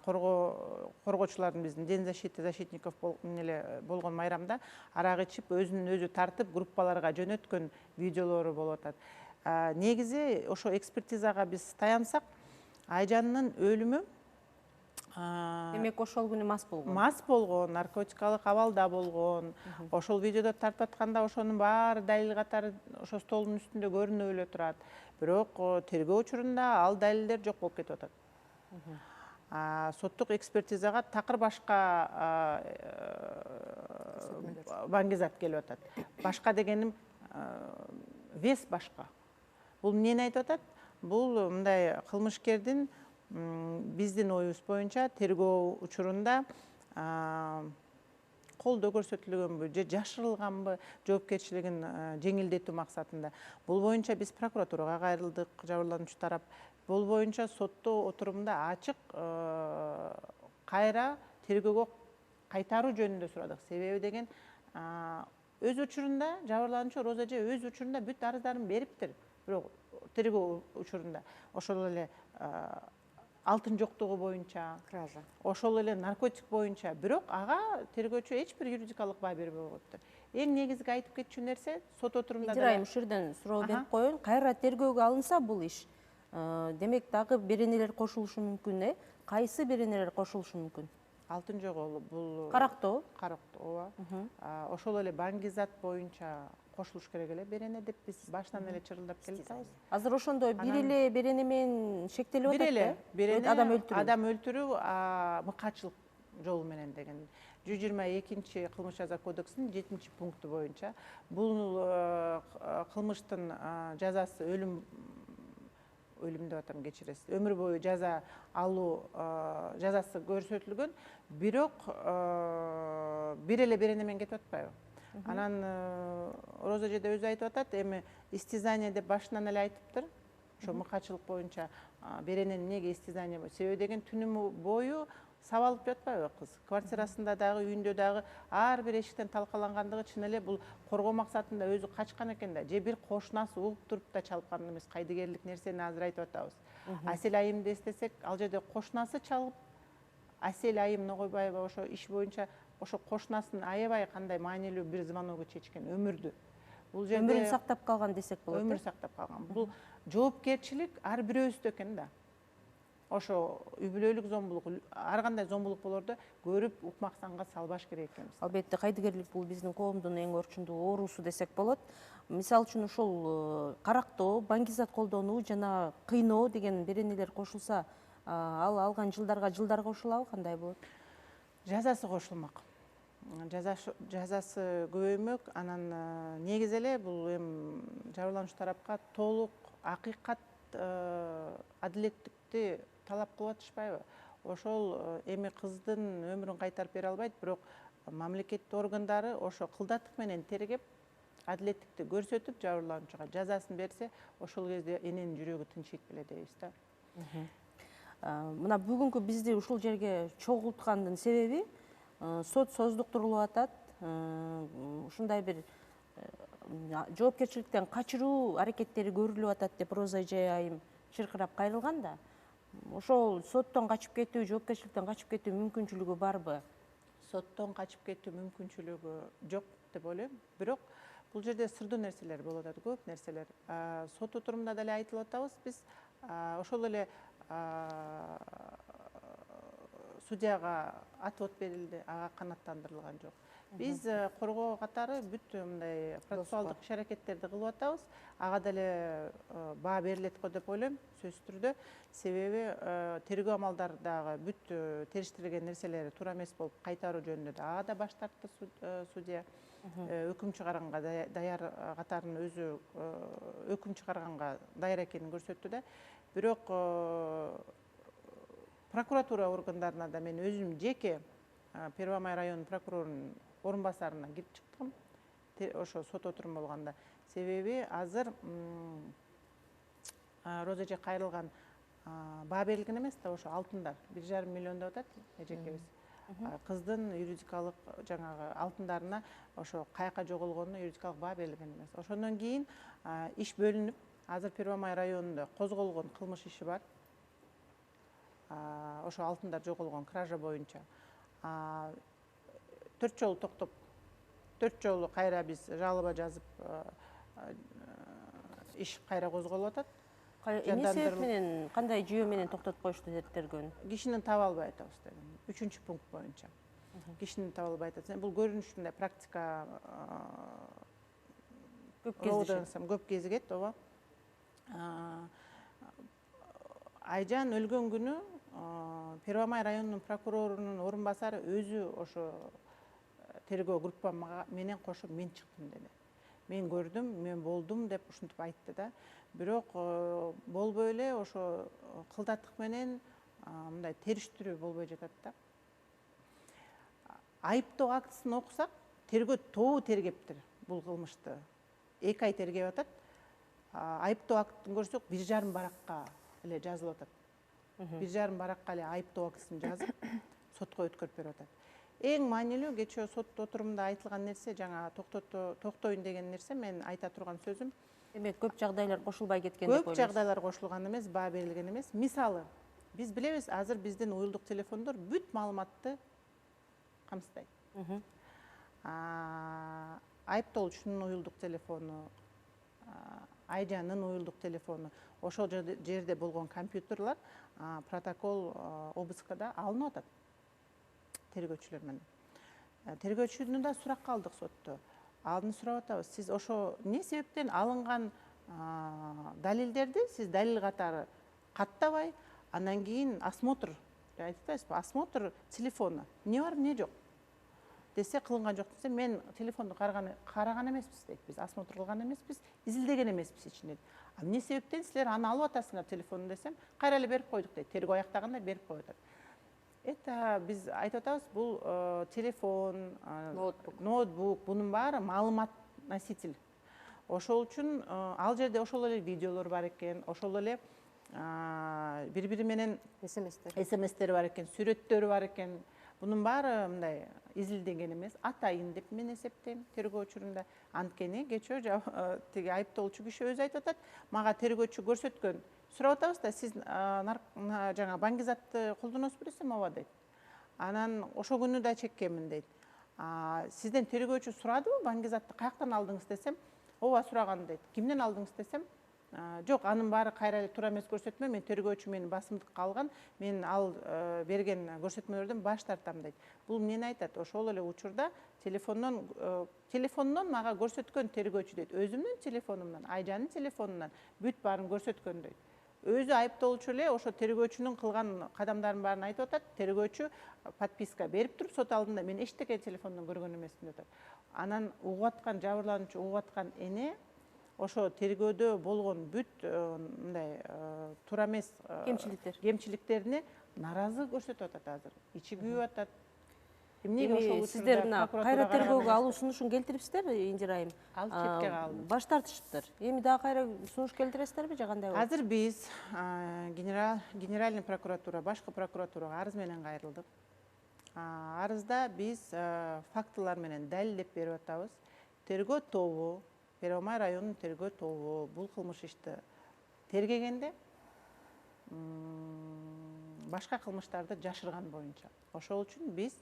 коргоочулардын биздин день защиты защитников болгон майрамда арак ичип өзүнүн өзү тартып группаларга жөнөткөн видеолору болуп атат. Негизи ошо экспертизага биз таянсак, Айжаннын өлүмү Демек ошол күнү мас болгон. Мас болгон, наркотикалык абалда болгон. Ошол видеодо тартып атканда ошонун баары далил катары ошо столдун үстүндө көрүнүп эле турат. Бирок тергөө учурунда ал далилдер жок болуп кетип атат. Соттук экспертизага такыр башка баңгизат келип атат. Башка дегеним вес башка. Бул эмнени айтып атат? Бул мындай кылмышкердин биздин оюбуз боюнча тергөө учурунда колдоо көрсөтүлгөнбү же жашырылганбы жоопкерчилигин жеңилдетүү максатында. Бул боюнча биз прокуратурага кайрылдык, жабырлануучу тарап. Бул боюнча соттоо отурумда ачык кайра тергөөгө кайтаруу жөнүндө сурадык. Себеби деген өз учурунда жабырлануучу Роза эже өз учурунда бүт арыздарын бериптир. Бирок тергөө учурунда ошол эле алтын жоктугу боюнча, кража, ошол эле наркотик боюнча, бирок ага тергөөчү эч бир юридикалык баа бербей койгоптур. Эң негизги айтып кетчү нерсе сот отурумда Жырайым ушул жерден суроо берип коеюн. Кайра тергөөгө алынса бул иш, демек дагы беренелер кошулушу мүмкүн, Кайсы беренелер кошулушу мүмкүн? Алтын жогу бул Карактоо. Ооба. Ошол эле баңгизат боюнча кошулуш керек эле берене деп биз башынан эле чырылдап келатабыз. Азыр ошондо бир эле берене менен шектелип атат. Бир эле берене адам өлтүрүү, мыкаачылык жолу менен деген 122 кылмыш жаза кодексинин 7-пункту боюнча бул кылмыштын жазасы өлүм деп атам, кечиресиз, өмүр бою жаза алуу жазасы көрсөтүлгөн, бирок бир эле берене менен кетип атпайбы? Анан Роза эже өзү айтып атат, эми истязание деп башынан эле айтыптыр. Ошо мыкаачылык боюнча беренени эмнеге истязание? Себеби деген түнү бою сабалып жатпайбы кыз? Квартирасында дагы, үйүндө дагы ар бир эшиктен талкалангандыгы чын эле бул коргоо максатында өзү качкан экен да, же бир кошунасы угуп туруп да чалып эмес, кайдыгерлик нерсени азыр айтып атабыз. Асель Айымды эстесек, ал жерде кошунасы чалып, Асель Айым Ногойбаева ошо иш боюнча ошо кошунасын аябай кандай маанилүү бир звоногу чечкен өмүрдү. Бул жерде өмүрүн сактап калган десек болот. Өмүр сактап калган. Бул жоопкерчилик ар бирөөбүздө экен да. Ошо үй бүлөлүк зомбулук, ар кандай зомбулук болорду көрүп укмакстанга салбаш керек экенбиз. Албетте кайдыгерлик бул биздин коомдун эң орчундуу оорусу десек болот. Мисалы үчүн ошол карактоо, баңгизат колдонуу жана кыйноо деген беренелер кошулса, ал алган жылдарга кошулабы, кандай болот? Жазасы кошулмак. Жазасы көбөймөк. Анан негизи эле бул эми жабырлануучу тарапка толук акыйкат, адилеттикти талап кылып атышпайбы? Ошол эми кыздын өмүрүн кайтарып бере албайт, бирок мамлекет органдары ошо кылдаттык менен тергеп, адилеттикти көрсөтүп, жабырлануучуга жазасын берсе, ошол кезде эненин жүрөгү тынчыйт беле дейбиз да. Мына бүгүнкү бизди ушул жерге чогулткандын себеби сот создуктурулуп атат. Ушундай бир жоопкерчиликтен качыруу аракеттери көрүлүп атат деп Роза эже айым чыркырап кайрылган да. Ошол соттон качып кетүү, жоопкерчиликтен качып кетүү мүмкүнчүлүгү барбы? Соттон качып кетүү мүмкүнчүлүгү жок деп ойлойм. Бирок бул жерде сырдуу нерселер болуп атат, көп нерселер. Сот отурумунда деле айтылып атабыз биз, ошол эле судьяга отвод берилди, ага канааттандырылган жок. Биз коргоо катары бүт мындай процессуалдык иш аракеттерди кылып атабыз. Ага деле баа берилет го деп ойлойм, сөзсүз түрдө. Себеби тергөө амалдары дагы бүт териштирилген нерселери туура эмес болуп кайтаруу жөнүндө ага да баш тартты судья. Өкүм чыгарганга даяр катарын өзү өкүм чыгарганга даяр экенин көрсөттү да. Бирок прокуратура органдарына да мен өзүм жеке Первомай районунун прокурорунун орун басарына кирип чыктым. Ошо сот отурум болгондо. Себеби азыр Роза эже кайрылган баа берилген эмес да, ошо алтындар 1,5 миллион деп атат эжекебиз. Кыздын юридикалык жаңагы алтындарына ошо каяка жоголгонуна юридикалык баа берилген эмес. Ошондон кийин иш бөлүнүп, азыр Первомай районунда козголгон кылмыш иши бар. Ошо алтындар жоголгон кража боюнча 4 жолу токтоп, 4 жолу кайра биз жалоба жазып иш кайра козголуп атат. Эмне себеп менен, кандай жүйө менен токтотуп коюшту тергөөнү? Кишини таба албай атабыз деген. 3-пункт боюнча. Кишини таба албай атат. Бул көрүнүштүндө практика көп кезигет, ооба. Айжан өлгөн күнү Первомай районунун прокурорунун орун басары өзү ошо тергөө группа менен кошуп мен чыктым деди. Мен көрдүм, мен болдум деп ушинтип айтты да. Бирок болбой эле ошо кылдаттык менен мындай териштирүү болбой жатат да. Айыптоо актысын окусак, тергөө тобу тергептир бул кылмышты. 2 ай тергеп атат. Айыптоо актын көрсөк 1,5 баракка эле жазылып атат. 1,5 баракка эле айыптоо актысын жазып, сотко өткөрүп берип атат. Эң маанилүү кечээ сот отурумунда айтылган нерсе, жаңа токтоюн деген нерсе, мен айта турган сөзүм. Демек, көп жагдайлар кошулбай кеткен деп ойлойсуз? Көп жагдайлар кошулган эмес, баа берилген эмес. Мисалы, биз билебиз, азыр биздин уюлдук телефондор бүт маалыматты камсыздайт. Айыптоочунун уюлдук телефону, Айжанын уюлдук телефону, ошол жерде болгон компьютерлар протокол обыскада алынып атат тергөөчүлөр менен. Тергөөчүнү да суракка алдык сотто. Алдын сурап атабыз. Сиз ошо эмне себептен алынган далилдерди сиз далил катары каттабай, андан кийин осмотр, айтып атпайсызбы, осмотр телефону. Эмне бар, эмне жок десе, кылынган жок десе, мен телефонду караган эмеспиз дейт. Биз осмотр кылган эмеспиз, изилдеген эмеспиз ичинен. Эмне себептен силер аны алып атасыңар телефонун десем, кайра эле берип койдук дейт. Тергөө аяктаганда берип коюп атат. Это биз айтып атабыз, бул телефон, ноутбук, бунун баары маалымат носитель. Ошол үчүн ал жерде ошол эле видеолор бар экен, ошол эле бири-бири менен СМСтер бар экен, сүрөттөрү бар экен. Бунун баары мындай изилдеген эмес, атайын деп мен эсептейм тергөө учурунда. Анткени кечээ тиги айыптоочу киши өзү айтып атат, мага тергөөчү көрсөткөн. Сурап атабыз да, сиз жаңа баңгизатты колдоносузбу десем, ооба дейт. Анан ошол күнү да чеккенмин дейт. Сизден тергөөчү сурадыбы баңгизатты каяктан алдыңыз десем, ооба сураган дейт. Кимден алдыңыз десем, жок, анын баары кайра эле туура эмес көрсөтмө, мен тергөөчү мени басымдыкка алган, мен ал берген көрсөтмөлөрдөн баш тартам дейт. Бул эмнени айтат? Ошол эле учурда телефондон мага көрсөткөн тергөөчү дейт. Өзүмдүн телефонумдан, Айжанын телефонунан бүт баарын көрсөткөн дейт. Өзү айыптоочу эле ошо тергөөчүнүн кылган кадамдарын баарын айтып атат. Тергөөчү подписка берип туруп, сот алдында мен эчтеке телефондон көргөн эмесмин деп атат. Анан угуп аткан жабырлануучу, угуп аткан эне ошо тергөөдө болгон бүт мындай туура эмес кемчиликтерине наразы көрсөтүп атат азыр. Ичи күйүп атат. Эми сиздер кайра тергөөгө алуу сунушун келтирипсиздер, Индира айым? Ал четке калды. Баш тартышыптыр. Эми дагы кайра сунуш келтиресиздерби же кандай болот? Азыр биз генеральный прокуратура, башкы прокуратурага арыз менен кайрылдык. Арызда биз фактылар менен далилдеп берип атабыз. Тергөө тобу, Первомай районунун тергөө тобу бул кылмыш ишти тергегенде башка кылмыштарды жашырган боюнча. Ошол үчүн биз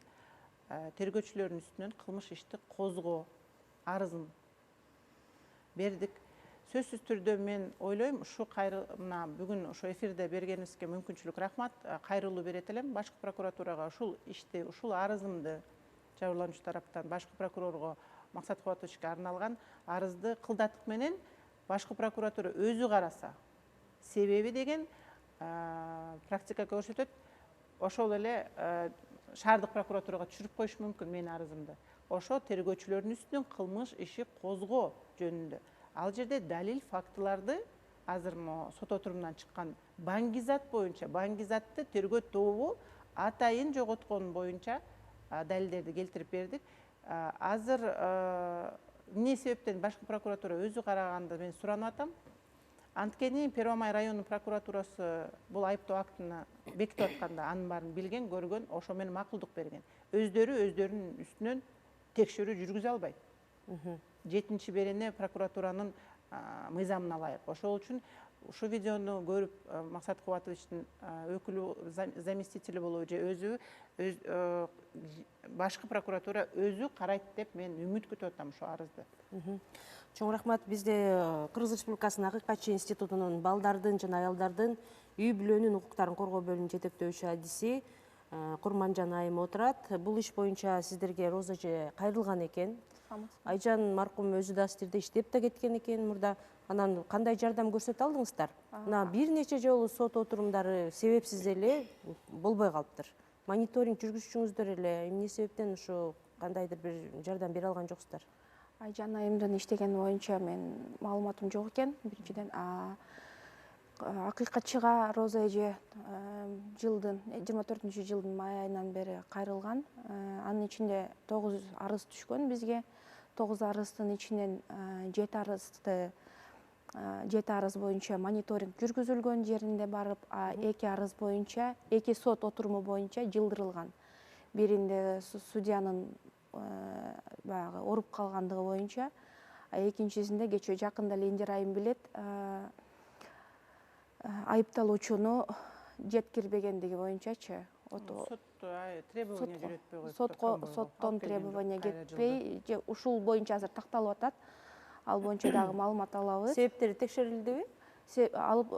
тергөөчүлөрдүн үстүнөн кылмыш ишти козгоо арызын бердик. Сөзсүз түрдө мен ойлойм, ушу бүгүн ошо эфирде бергениңизге мүмкүнчүлүк рахмат. Кайрылуу берет элем башкы прокуратурага ушул ишти, ушул арызымды жабырлануучу тараптан башкы прокурорго Максат Кубатовичке арналган арызды кылдатык менен башкы прокуратура өзү караса. Себеби деген практика көрсөтөт, ошол эле шаардык прокуратурага түшүрүп коюш мүмкүн менин арызымды. Ошо тергөөчүлөрдүн үстүнөн кылмыш иши козгоо жөнүндө. Ал жерде далил фактыларды азыр сот отурумунан чыккан Баңгизат боюнча, Баңгизатты тергөө тобу атайын жоготкон боюнча далилдерди келтирип бердик. Азыр эмне себептен башкы прокуратура өзү караганды мен суранып атам. Анткени Первомай райондун прокуратурасы бул айыптоо актыны бекитип атканда анын баарын билген, көргөн, ошо менен макулдук берген. Өздөрүнүн үстүнөн текшерүү жүргүзө албайт. 7-чи берене прокуратуранын мыйзамына ылайык. Ошол үчүн ушу видеону көрүп Максат Кубатовичтин өкүлү, заместители болобу же өзү башкы прокуратура өзү карайт деп мен үмүт күтүп атам ушу арызды. Чоң рахмат. Бизде Кыргыз Республикасынын Акыйкатчы институтунун балдардын жана аялдардын үй бүлөнүн укуктарын коргоо бөлүмүнүн жетектөөчү адиси Курманжан айым отурат. Бул иш боюнча сиздерге Роза эже кайрылган экен. Айжан маркум өзү да сиздерде иштеп да кеткен экен мурда. Анан кандай жардам көрсөтө алдыңыздар? Мына бир нече жолу сот отурумдары себепсиз эле болбой калыптыр. Мониторинг жүргүзүшүңүздөр эле эмне себептен ушу кандайдыр бир жардам бере алган жоксуздар? Айжан айымдын иштегени боюнча мен маалыматым жок экен. Биринчиден акыйкатчыга Роза эже жылдын 24-жылдын май айынан бери кайрылган. Анын ичинде 9 арыз түшкөн бизге. 9 арыздын ичинен 7 арыз боюнча мониторинг жүргүзүлгөн, жеринде барып, 2 арыз боюнча, 2 сот отуруму боюнча жылдырылган. Биринде судьянын баягы оруп калгандыгы боюнча, экинчисинде кечээ жакында Лендер айым билет, айыпталуучуну жеткирбегендиги боюнчачы. Требование жүрөтпөй коюп, соттон требование кетпей, ушул боюнча азыр такталып атат. Ал боюнча дагы маалымат алабыз. Себептери текшерилдиби? Алып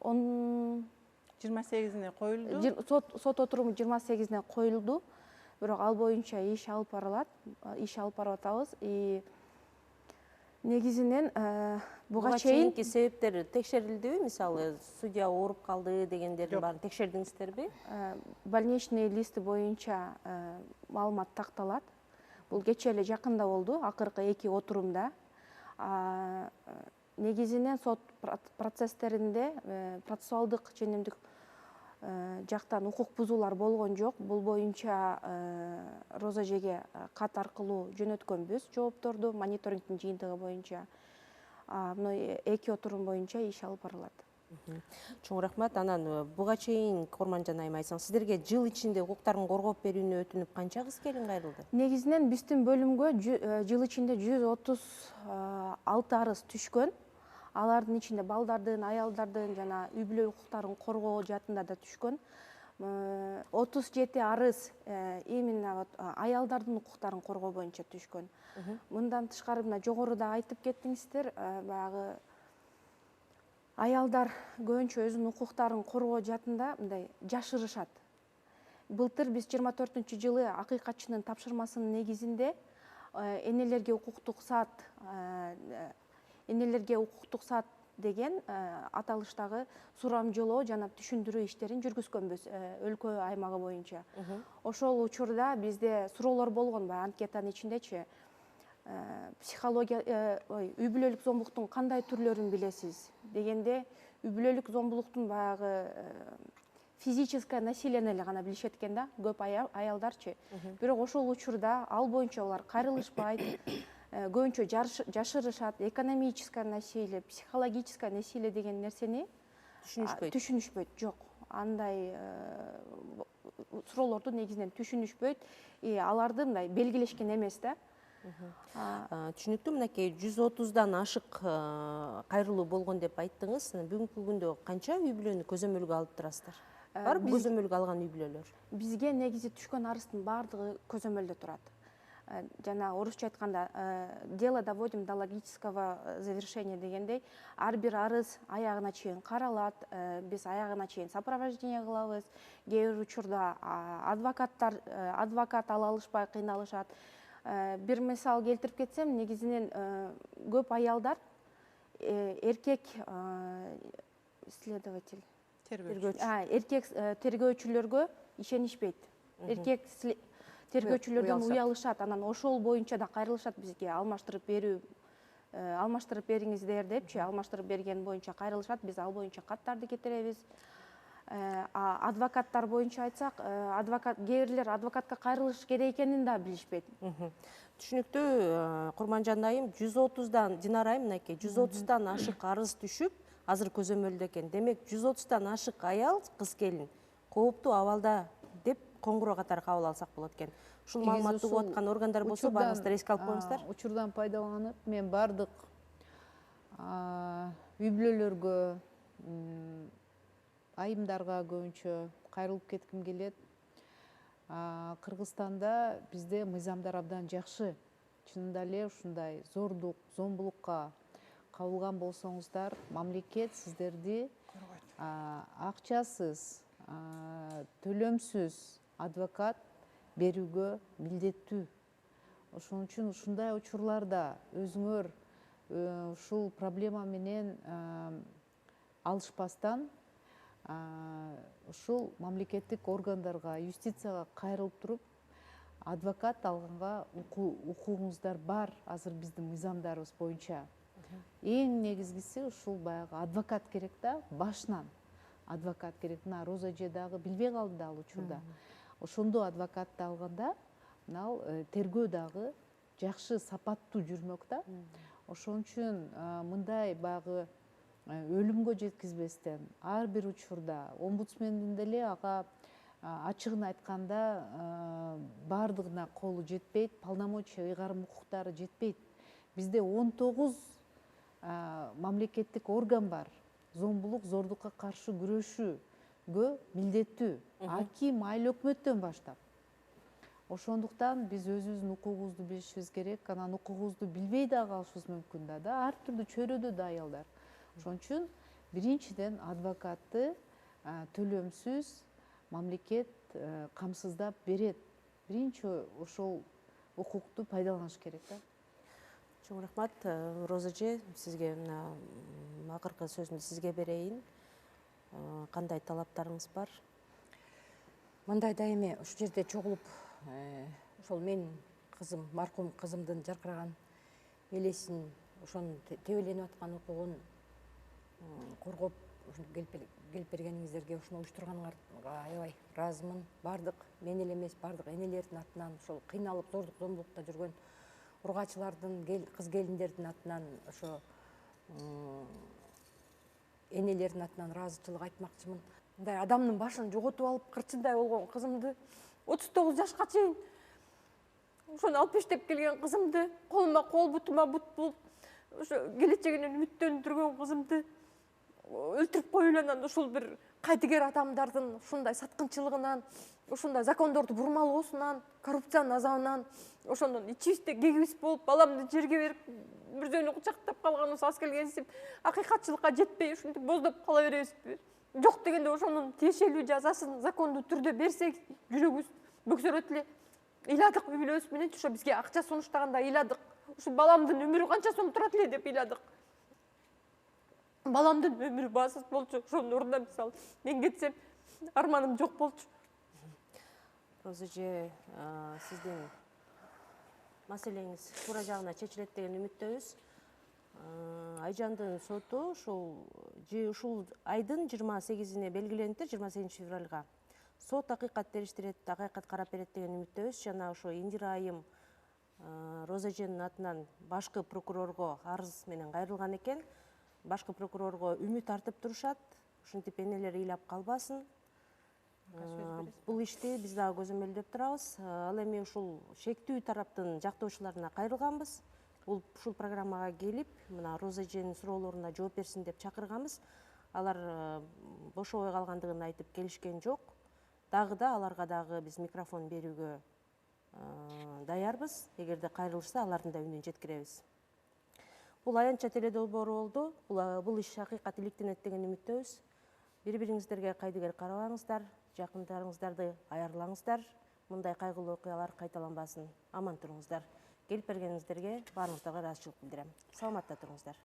28-ине коюлду. Сот отуруму 28-ине коюлду. Бирок ал боюнча иш алып барылат. Иш алып барып атабыз. Негизинен буга чейинки себептери текшерилдиби? Мисалы, судья ооруп калды дегендердин баарын текшердиңиздерби? Больничный листи боюнча маалымат такталат. Бул кечээ эле жакында болду, акыркы 2 отурумда. Негизинен сот процесстеринде процессуалдык ченемдик жактан укук бузуулар болгон жок. Бул боюнча Роза эжеге кат аркылуу жөнөткөнбүз жоопторду, мониторингдин жыйынтыгы боюнча. Мына 2 отурум боюнча иш алып барылат. Чоң рахмат. Анан буга чейин Курманжан айым айтсаң, сиздерге жыл ичинде укуктарын коргоп берүүнү өтүнүп канча кыз келин кайрылды? Негизинен биздин бөлүмгө жыл ичинде 136 арыз түшкөн. Алардын ичинде балдардын, аялдардын жана үй бүлө укуктарын коргоо жаатында да түшкөн. 37 арыз именно аялдардын укуктарын коргоо боюнча түшкөн. Мындан тышкары мына жогоруда айтып кеттиңиздер, баягы аялдар көбүнчө өзүнүн укуктарын коргоо жаатында мындай жашырышат. Былтыр биз 24-жылы акыйкатчынын тапшырмасынын негизинде энелерге укуктук саат деген аталыштагы сурамжылоо жана түшүндүрүү иштерин жүргүзгөнбүз өлкө аймагы боюнча. Ошол учурда бизде суроолор болгон, анкетанын ичиндечи психология, үй бүлөлүк зомбулуктун кандай түрлөрүн билесиз дегенде, үй бүлөлүк зомбулуктун баягы физическое насилиени эле гана билишет экен да, көп аялдарчы. Бирок ошол учурда ал боюнча алар кайрылышпайт, көбүнчө жашырышат. Экономическое насилие, психологическое насилие деген нерсени түшүнүшпөйт. Жок, андай суроолорду негизинен түшүнүшпөйт. Аларды мындай белгилешкен эмес да. Түшүнүктүү. Мынакей 130дан ашык кайрылуу болгон деп айттыңыз. Бүгүнкү күндө канча үй бүлөнү көзөмөлгө алып турасыздар? Бар көзөмөлгө алган үй бүлөлөр? Бизге негизи түшкөн арыздын баардыгы көзөмөлдө турат. жана орусча айтканда дело доводим до логического завершения дегендей, ар бир арыз аягына чейин каралат, биз аягына чейин сопровождение кылабыз. Кээ бир учурда адвокат ала алышпай кыйналышат. Бир мисал келтирип кетсем, негизинен көп аялдар эркек следователь, эркек тергөөчүлөргө ишенишпейт. Эркек тергөөчүлөрдөн уялышат, анан ошол боюнча да кайрылышат бизге, алмаштырып бериңиздер депчи, алмаштырып берген боюнча кайрылышат, биз ал боюнча каттарды кетиребиз. Адвокаттар боюнча айтсак, кээ бирлер адвокатка кайрылыш керек экенин да билишпейт. Түшүнүктүү, Курманжан айым, 130-дан, Динара айым мынакей, 130-дан ашык арыз түшүп, азыр көзөмөлдө экен. Демек, 130-дан ашык аял, кыз келин, кооптуу абалда деп коңгуроо катары кабыл алсак болот экен. Ушул маалыматты угуп аткан органдар болсо, барыңыздар эске алып коюңуздар. Учурдан пайдаланып, мен бардык үй бүлөлөргө, айымдарга көбүнчө кайрылып кетким келет. Кыргызстанда бизде мыйзамдар абдан жакшы. Чынында эле ушундай зордук, зомбулукка кабылган болсоңуздар, мамлекет сиздерди акчасыз, төлөмсүз адвокат берүүгө милдеттүү. Ошон үчүн ушундай учурларда өзүңөр ушул проблема менен алышпастан ушул мамлекеттик органдарга, юстицияга кайрылып туруп, адвокат алганга укугуңуздар бар азыр биздин мыйзамдарыбыз боюнча. Эң негизгиси ушул баягы адвокат керек да, башынан адвокат керек. Мына Роза эже дагы билбей калды да ал учурда. Ошондо адвокатты алганда, мынал тергөө дагы жакшы, сапаттуу жүрмөк да. Ошон үчүн мындай баягы өлүмгө жеткизбестен, ар бир учурда омбудсмендин деле ага ачыгын айтканда бардыгына колу жетпейт, полномочия, ыйгарым укуктары жетпейт. Бизде 19 мамлекеттик орган бар. Зомбулук, зордукка каршы күрөшүүгө милдеттүү. Аким, айыл өкмөттөн баштап. Ошондуктан биз өзүбүздүн укугубузду билишибиз керек. Анан укугубузду билбей да калышыбыз мүмкүн да. Ар түрдүү чөйрөдө да аялдар. Ошон үчүн биринчиден адвокатты төлөмсүз мамлекет камсыздап берет. Биринчи ошол укукту пайдаланыш керек да. Чоң рахмат. Роза эже, сизге акыркы сөзүмдү сизге берейин. Кандай талаптарыңыз бар? Мындай да эме ушул жерде чогулуп, ошол менин кызым, маркум кызымдын жаркыраган элесин, ошонун тебеленип аткан укугун коргоп келип бергениңиздерге, ушуну уюштурганыңарга аябай ыраазымын. Бардык мен эле эмес, бардык энелердин атынан, ошол кыйналып зордук зомбулукта жүргөн ургачылардын, кыз келиндердин атынан, ошо энелердин атынан ыраазычылык айтмакчымын. Мындай адамдын башын жоготуп алып, кырчындай болгон кызымды, 39 жашка чейин ошону алып иштеп келген кызымды, колума кол, бутума бут болуп, ошо келечегинен үмүттөндүргөн кызымды өлтүрүп коюп эле, анан ушул бир кайтыгер адамдардын ушундай саткынчылыгынан, ушундай закондорду бурмалоосунан, коррупциянын азабынан, ошондон ичибизде кегибиз болуп, баламды жерге берип, бүрзөнү кучактап калганыбыз аз келгенсип, акыйкатчылыкка жетпей ушинтип боздоп кала беребизби? Жок дегенде ошонун тиешелүү жазасын закондуу түрдө берсек, жүрөгүбүз бөксөрөт эле. Ыйладык үй бүлөбүз менен, ошо бизге акча сунуштаганда ыйладык. Ушу баламдын өмүрү канча сом турат эле деп ыйладык. Баламдын өмүрү баасыз болчу. Ошонун ордуна мисалы мен кетсем, арманым жок болчу. Роза эже, сиздин маселеңиз туура жагына чечилет деген үмүттөбүз. Айжандын соту ушул айдын 28-ине белгилениптир, 28 февралга. Сот акыйкат териштирет, акыйкат карап берет деген үмүттөбүз. Жана ошо Индира айым Роза эженин атынан башкы прокурорго арыз менен кайрылган экен. Башкы прокурорго үмүт артып турушат, ушинтип энелер ыйлап калбасын. Бул ишти биз дагы көзөмөлдөп турабыз. Ал эми ушул шектүү тараптын жактоочуларына кайрылганбыз. Ушул программага келип, мына Роза эженин суроолоруна жооп берсин деп чакырганбыз. Алар бошобой калгандыгын айтып келишкен жок. Дагы да аларга дагы биз микрофон берүүгө даярбыз. Эгерде кайрылышса, алардын да үнүн жеткиребиз. Бул аянтча теледолбоору болду. Бул иш акыйкат иликтенет деген үмүттөбүз. Бири-бириңиздерге кайдыгер карабаңыздар, жакындарыңыздарды аярлаңыздар. Мындай кайгылуу окуялар кайталанбасын. Аман туруңуздар. Келип бергениңиздерге баарыңыздарга ыраазычылык билдирем. Саламатта туруңуздар.